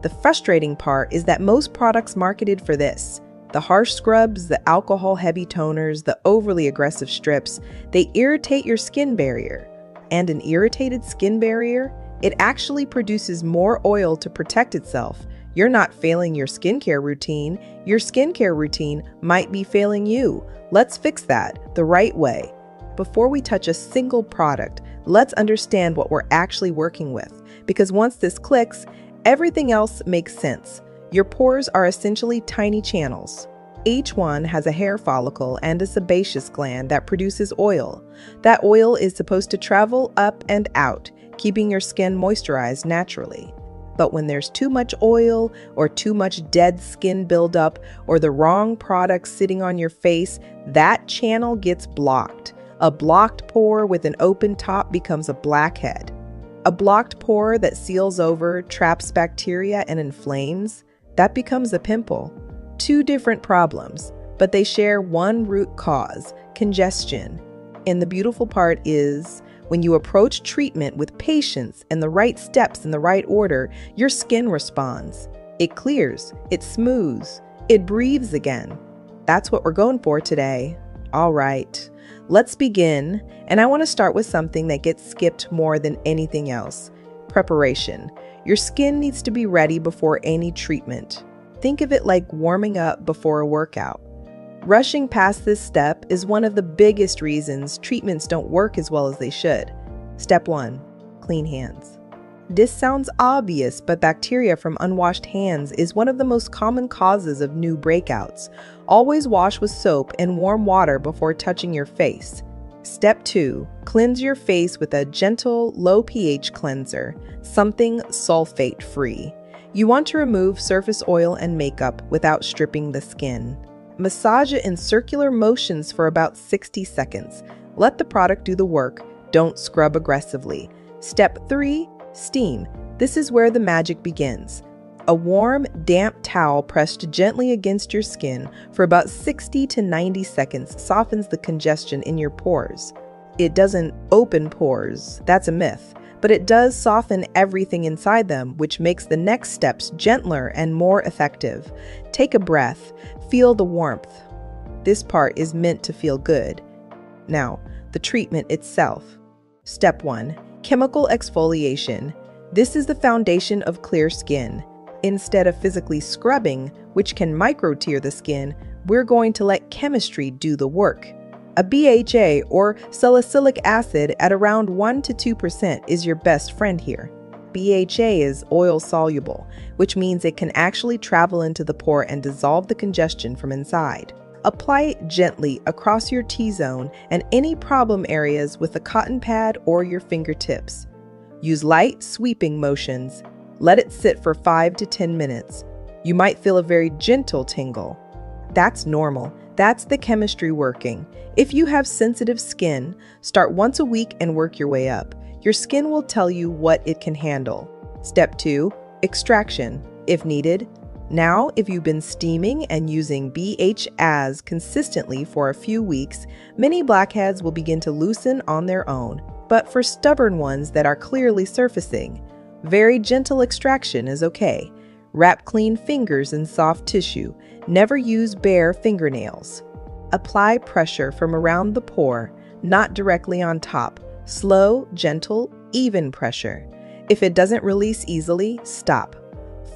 The frustrating part is that most products marketed for this, the harsh scrubs, the alcohol-heavy toners, the overly aggressive strips, they irritate your skin barrier. And an irritated skin barrier, it actually produces more oil to protect itself. You're not failing your skincare routine. Your skincare routine might be failing you. Let's fix that the right way. Before we touch a single product, let's understand what we're actually working with. Because once this clicks, everything else makes sense. Your pores are essentially tiny channels. Each one has a hair follicle and a sebaceous gland that produces oil. That oil is supposed to travel up and out, keeping your skin moisturized naturally. But when there's too much oil or too much dead skin buildup or the wrong product sitting on your face, that channel gets blocked. A blocked pore with an open top becomes a blackhead. A blocked pore that seals over, traps bacteria, and inflames, that becomes a pimple. Two different problems, but they share one root cause, congestion. And the beautiful part is, when you approach treatment with patience and the right steps in the right order, your skin responds. It clears, it smooths, it breathes again. That's what we're going for today. All right, let's begin. And I want to start with something that gets skipped more than anything else: preparation. Your skin needs to be ready before any treatment. Think of it like warming up before a workout. Rushing past this step is one of the biggest reasons treatments don't work as well as they should. Step 1. Clean hands. This sounds obvious, but bacteria from unwashed hands is one of the most common causes of new breakouts. Always wash with soap and warm water before touching your face. Step 2. Cleanse your face with a gentle, low pH cleanser, something sulfate-free. You want to remove surface oil and makeup without stripping the skin. Massage it in circular motions for about 60 seconds. Let the product do the work. Don't scrub aggressively. Step 3. Steam. This is where the magic begins. A warm, damp towel pressed gently against your skin for about 60 to 90 seconds softens the congestion in your pores. It doesn't open pores, that's a myth, but it does soften everything inside them, which makes the next steps gentler and more effective. Take a breath, feel the warmth. This part is meant to feel good. Now, the treatment itself. Step 1. Chemical exfoliation. This is the foundation of clear skin. Instead of physically scrubbing, which can micro-tear the skin, we're going to let chemistry do the work. A BHA or salicylic acid at around 1 to 2% is your best friend here. BHA is oil soluble, which means it can actually travel into the pore and dissolve the congestion from inside. Apply it gently across your T-zone and any problem areas with a cotton pad or your fingertips. Use light sweeping motions. Let it sit for 5 to 10 minutes. You might feel a very gentle tingle. That's normal. That's the chemistry working. If you have sensitive skin, start once a week and work your way up. Your skin will tell you what it can handle. Step 2. Extraction, if needed. Now, if you've been steaming and using BHAs consistently for a few weeks, many blackheads will begin to loosen on their own. But for stubborn ones that are clearly surfacing, very gentle extraction is okay. Wrap clean fingers in soft tissue. Never use bare fingernails. Apply pressure from around the pore, not directly on top. Slow, gentle, even pressure. If it doesn't release easily, stop.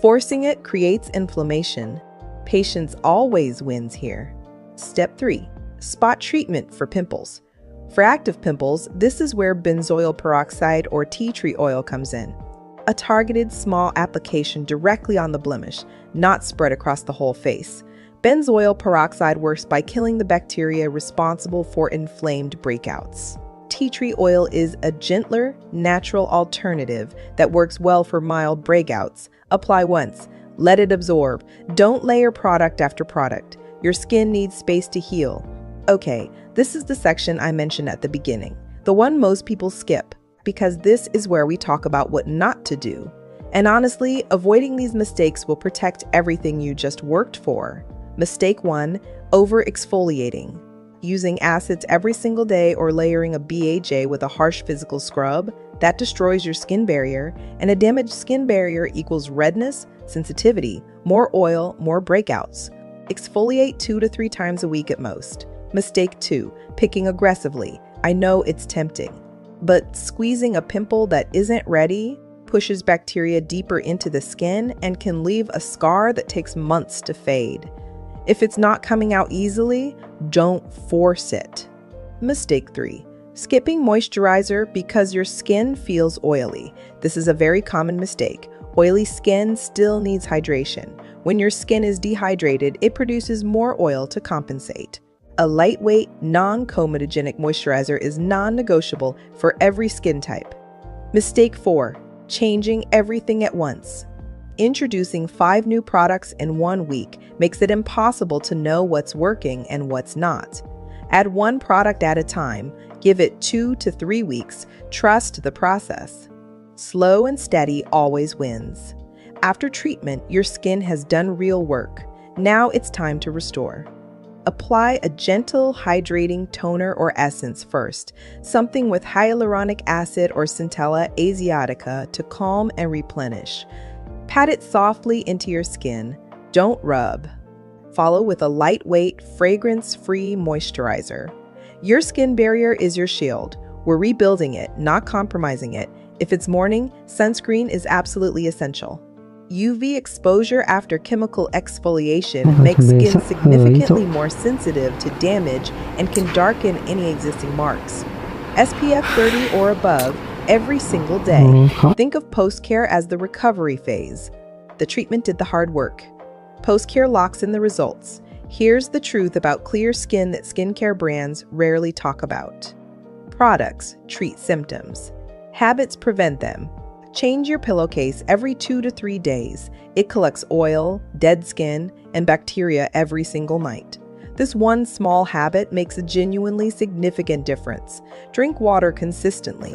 Forcing it creates inflammation. Patience always wins here. Step 3. Spot treatment for pimples. For active pimples, this is where benzoyl peroxide or tea tree oil comes in. A targeted small application directly on the blemish, not spread across the whole face. Benzoyl peroxide works by killing the bacteria responsible for inflamed breakouts. Tea tree oil is a gentler, natural alternative that works well for mild breakouts. Apply once. Let it absorb. Don't layer product after product. Your skin needs space to heal. Okay, this is the section I mentioned at the beginning, the one most people skip, because this is where we talk about what not to do. And honestly, avoiding these mistakes will protect everything you just worked for. Mistake 1, over-exfoliating. Using acids every single day or layering a BHA with a harsh physical scrub, that destroys your skin barrier, and a damaged skin barrier equals redness, sensitivity, more oil, more breakouts. Exfoliate 2 to 3 times a week at most. Mistake 2, picking aggressively. I know it's tempting, but squeezing a pimple that isn't ready pushes bacteria deeper into the skin and can leave a scar that takes months to fade. If it's not coming out easily, don't force it. Mistake 3, skipping moisturizer because your skin feels oily. This is a very common mistake. Oily skin still needs hydration. When your skin is dehydrated, it produces more oil to compensate. A lightweight, non-comedogenic moisturizer is non-negotiable for every skin type. Mistake 4, changing everything at once. Introducing 5 new products in 1 week makes it impossible to know what's working and what's not. Add 1 product at a time, give it 2 to 3 weeks, trust the process. Slow and steady always wins. After treatment, your skin has done real work. Now it's time to restore. Apply a gentle, hydrating toner or essence first, something with hyaluronic acid or Centella asiatica to calm and replenish. Pat it softly into your skin. Don't rub. Follow with a lightweight, fragrance-free moisturizer. Your skin barrier is your shield. We're rebuilding it, not compromising it. If it's morning, sunscreen is absolutely essential. UV exposure after chemical exfoliation makes skin significantly more sensitive to damage and can darken any existing marks. SPF 30 or above every single day. Think of post-care as the recovery phase. The treatment did the hard work. Post-care locks in the results. Here's the truth about clear skin that skincare brands rarely talk about. Products treat symptoms. Habits prevent them. Change your pillowcase every 2 to 3 days. It collects oil, dead skin, and bacteria every single night. This one small habit makes a genuinely significant difference. Drink water consistently.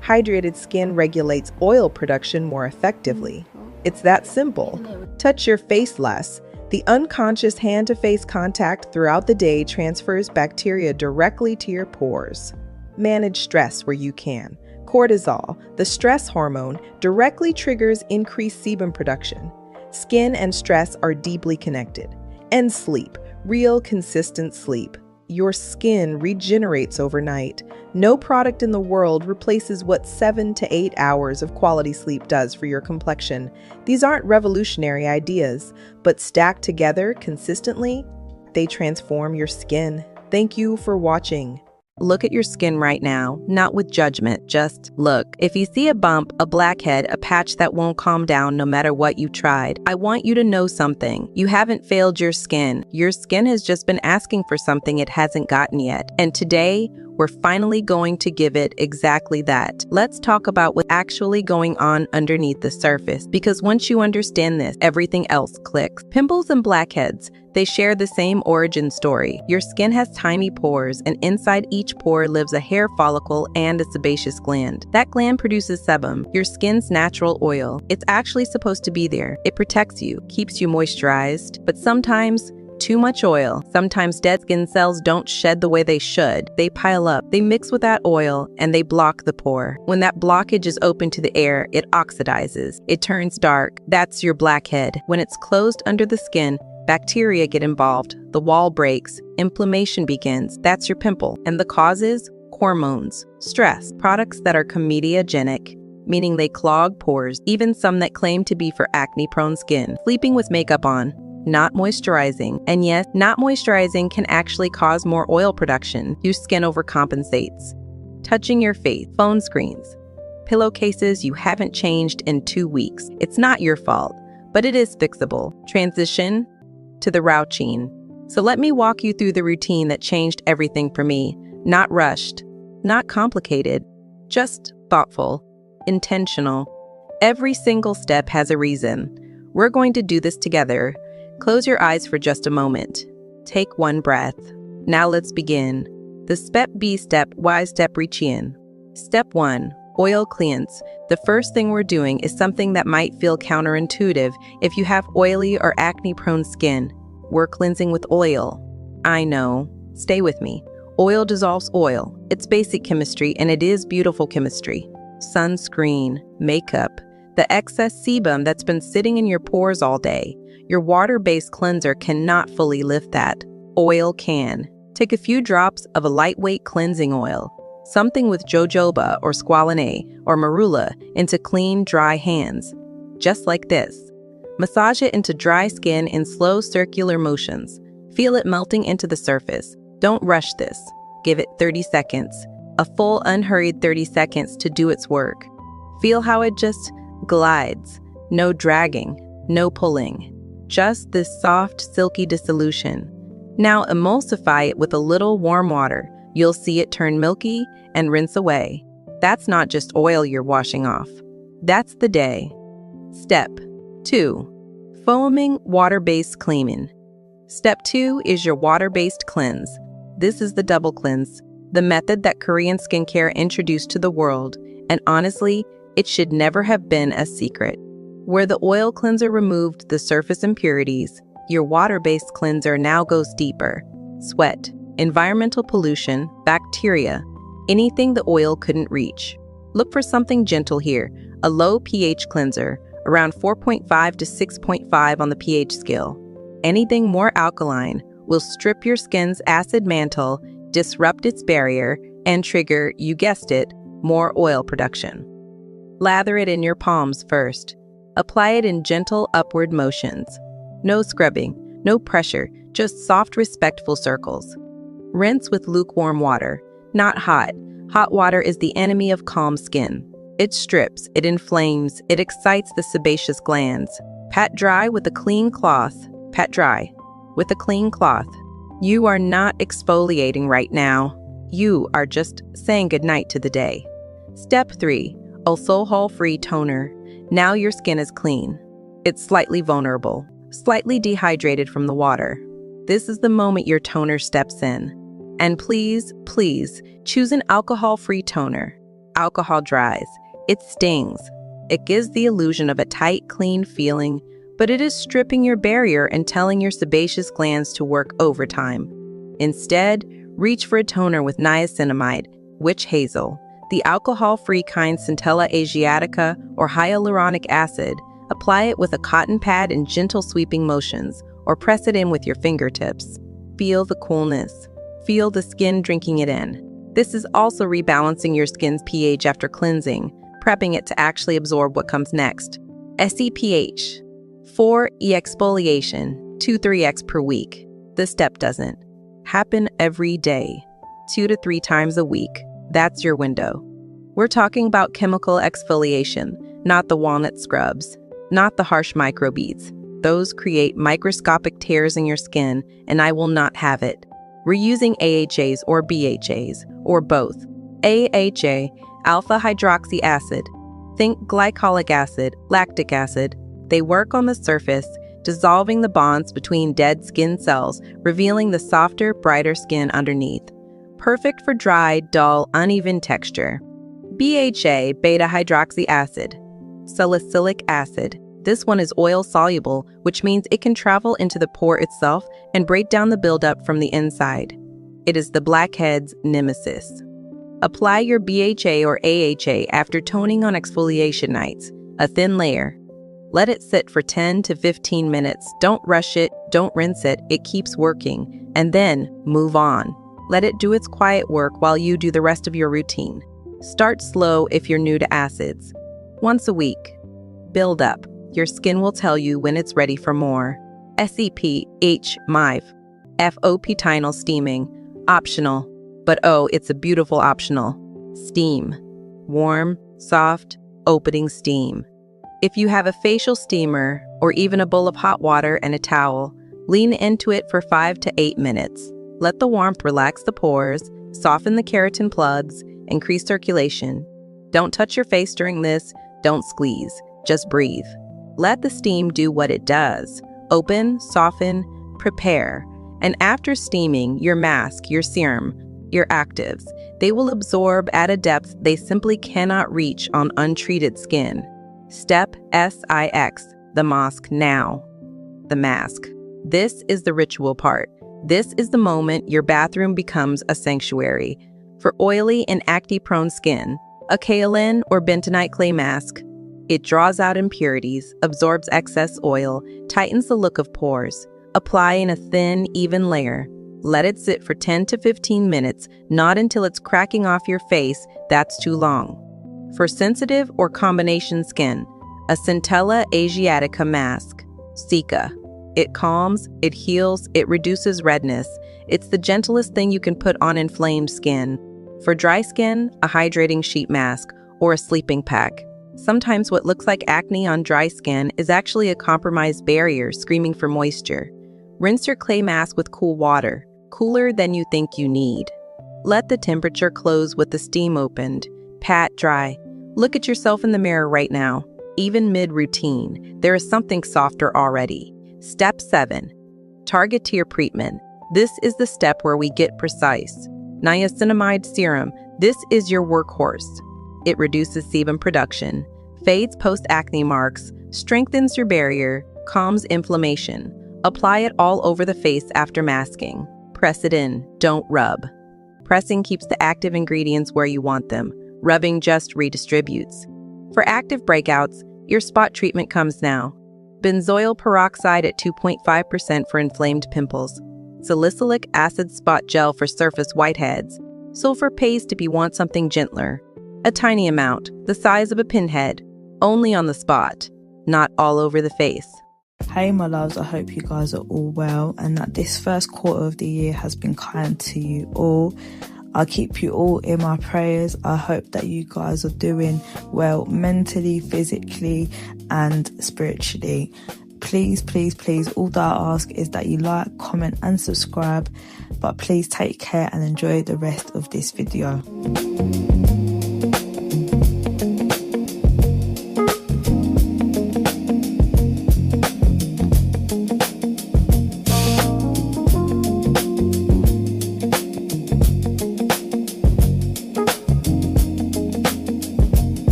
Hydrated skin regulates oil production more effectively. It's that simple. Touch your face less. The unconscious hand-to-face contact throughout the day transfers bacteria directly to your pores. Manage stress where you can. Cortisol, the stress hormone, directly triggers increased sebum production. Skin and stress are deeply connected. And sleep, real consistent sleep. Your skin regenerates overnight. No product in the world replaces what 7 to 8 hours of quality sleep does for your complexion. These aren't revolutionary ideas, but stacked together consistently, they transform your skin. Thank you for watching. Look at your skin right now, not with judgment, just look. If you see a bump, a blackhead, a patch that won't calm down no matter what you've tried, I want you to know something. You haven't failed your skin. Your skin has just been asking for something it hasn't gotten yet. And today, we're finally going to give it exactly that. Let's talk about what's actually going on underneath the surface, because once you understand this, everything else clicks. Pimples and blackheads, they share the same origin story. Your skin has tiny pores, and inside each pore lives a hair follicle and a sebaceous gland. That gland produces sebum, your skin's natural oil. It's actually supposed to be there. It protects you, keeps you moisturized, but sometimes too much oil. Sometimes dead skin cells don't shed the way they should. They pile up, they mix with that oil, and they block the pore. When that blockage is open to the air, it oxidizes. It turns dark. That's your blackhead. When it's closed under the skin, bacteria get involved. The wall breaks. Inflammation begins. That's your pimple. And the causes? Hormones, stress, products that are comedogenic, meaning they clog pores, even some that claim to be for acne-prone skin. Sleeping with makeup on. not moisturizing. And yes, not moisturizing can actually cause more oil production. Your skin overcompensates. Touching your face, phone screens, pillowcases you haven't changed in 2 weeks. It's not your fault, but it is fixable. Transition to the routine. So let me walk you through the routine that changed everything for me. Not rushed, not complicated, just thoughtful, intentional. Every single step has a reason. We're going to do this together. Close your eyes for just a moment. Take one breath. Now let's begin. The step B step, Y step routine. Step 1. Oil cleanse. The first thing we're doing is something that might feel counterintuitive if you have oily or acne-prone skin. We're cleansing with oil. I know. Stay with me. Oil dissolves oil. It's basic chemistry, and it is beautiful chemistry. Sunscreen, makeup, the excess sebum that's been sitting in your pores all day. Your water-based cleanser cannot fully lift that. Oil can. Take a few drops of a lightweight cleansing oil, something with jojoba or squalane or marula, into clean, dry hands. Just like this. Massage it into dry skin in slow circular motions. Feel it melting into the surface. Don't rush this. Give it 30 seconds. A full, unhurried 30 seconds to do its work. Feel how it just glides. No dragging, no pulling. Just this soft, silky dissolution. Now emulsify it with a little warm water. You'll see it turn milky and rinse away. That's not just oil you're washing off. That's the day. Step 2. Foaming water-based cleaning. Step 2 is your water-based cleanse. This is the double cleanse, the method that Korean skincare introduced to the world, and honestly, it should never have been a secret. Where the oil cleanser removed the surface impurities, your water-based cleanser now goes deeper. Sweat, environmental pollution, bacteria, anything the oil couldn't reach. Look for something gentle here, a low pH cleanser, around 4.5 to 6.5 on the pH scale. Anything more alkaline will strip your skin's acid mantle, disrupt its barrier, and trigger, you guessed it, more oil production. Lather it in your palms first. Apply it in gentle upward motions. No scrubbing, no pressure, just soft, respectful circles. Rinse with lukewarm water, not hot. Hot water is the enemy of calm skin. It strips, it inflames, it excites the sebaceous glands. Pat dry with a clean cloth. Pat dry with a clean cloth. You are not exfoliating right now. You are just saying goodnight to the day. Step 3. Alcohol-free toner. Now your skin is clean. It's slightly vulnerable, slightly dehydrated from the water. This is the moment your toner steps in. And please, please, choose an alcohol-free toner. Alcohol dries. It stings. It gives the illusion of a tight, clean feeling, but it is stripping your barrier and telling your sebaceous glands to work overtime. Instead, reach for a toner with niacinamide, witch hazel, the alcohol-free kind Centella asiatica, or hyaluronic acid. Apply it with a cotton pad in gentle sweeping motions, or press it in with your fingertips. Feel the coolness. Feel the skin drinking it in. This is also rebalancing your skin's pH after cleansing, prepping it to actually absorb what comes next. SEPH. 4. Exfoliation, 2-3x per week. This step doesn't happen every day. 2 to 3 times a week. That's your window. We're talking about chemical exfoliation, not the walnut scrubs, not the harsh microbeads. Those create microscopic tears in your skin, and I will not have it. We're using AHAs or BHAs, or both. AHA, alpha hydroxy acid. Think glycolic acid, lactic acid. They work on the surface, dissolving the bonds between dead skin cells, revealing the softer, brighter skin underneath. Perfect for dry, dull, uneven texture. BHA, beta-hydroxy acid. Salicylic acid. This one is oil-soluble, which means it can travel into the pore itself and break down the buildup from the inside. It is the blackhead's nemesis. Apply your BHA or AHA after toning on exfoliation nights, a thin layer. Let it sit for 10 to 15 minutes. Don't rush it, don't rinse it, it keeps working. And then move on. Let it do its quiet work while you do the rest of your routine. Start slow if you're new to acids. Once a week. Build up. Your skin will tell you when it's ready for more. SEPH MIVE. FOP steaming. Optional. But oh, it's a beautiful optional. Steam. Warm, soft, opening steam. If you have a facial steamer or even a bowl of hot water and a towel, lean into it for 5 to 8 minutes. Let the warmth relax the pores, soften the keratin plugs, increase circulation. Don't touch your face during this, don't squeeze, just breathe. Let the steam do what it does. Open, soften, prepare. And after steaming, your mask, your serum, your actives, they will absorb at a depth they simply cannot reach on untreated skin. Step SIX, the mask now. The mask. This is the ritual part. This is the moment your bathroom becomes a sanctuary. For oily and acne-prone skin, a kaolin or bentonite clay mask. It draws out impurities, absorbs excess oil, tightens the look of pores. Apply in a thin, even layer. Let it sit for 10 to 15 minutes, not until it's cracking off your face. That's too long. For sensitive or combination skin, a Centella Asiatica mask. Cica. It calms, it heals, it reduces redness. It's the gentlest thing you can put on inflamed skin. For dry skin, a hydrating sheet mask or a sleeping pack. Sometimes what looks like acne on dry skin is actually a compromised barrier screaming for moisture. Rinse your clay mask with cool water, cooler than you think you need. Let the temperature close with the steam opened. Pat dry. Look at yourself in the mirror right now. Even mid-routine, there is something softer already. Step 7. Target to your treatment. This is the step where we get precise. Niacinamide serum. This is your workhorse. It reduces sebum production, fades post-acne marks, strengthens your barrier, calms inflammation. Apply it all over the face after masking. Press it in, don't rub. Pressing keeps the active ingredients where you want them. Rubbing just redistributes. For active breakouts, your spot treatment comes now. Benzoyl peroxide at 2.5% for inflamed pimples. Salicylic acid spot gel for surface whiteheads. Sulfur paste if you want something gentler. A tiny amount, the size of a pinhead. Only on the spot, not all over the face. Hey my loves, I hope you guys are all well and that this first quarter of the year has been kind to you all. I'll keep you all in my prayers. I hope that you guys are doing well mentally, physically and spiritually. Please, please, please, all that I ask is that you like, comment and subscribe. But please take care and enjoy the rest of this video.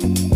Bye.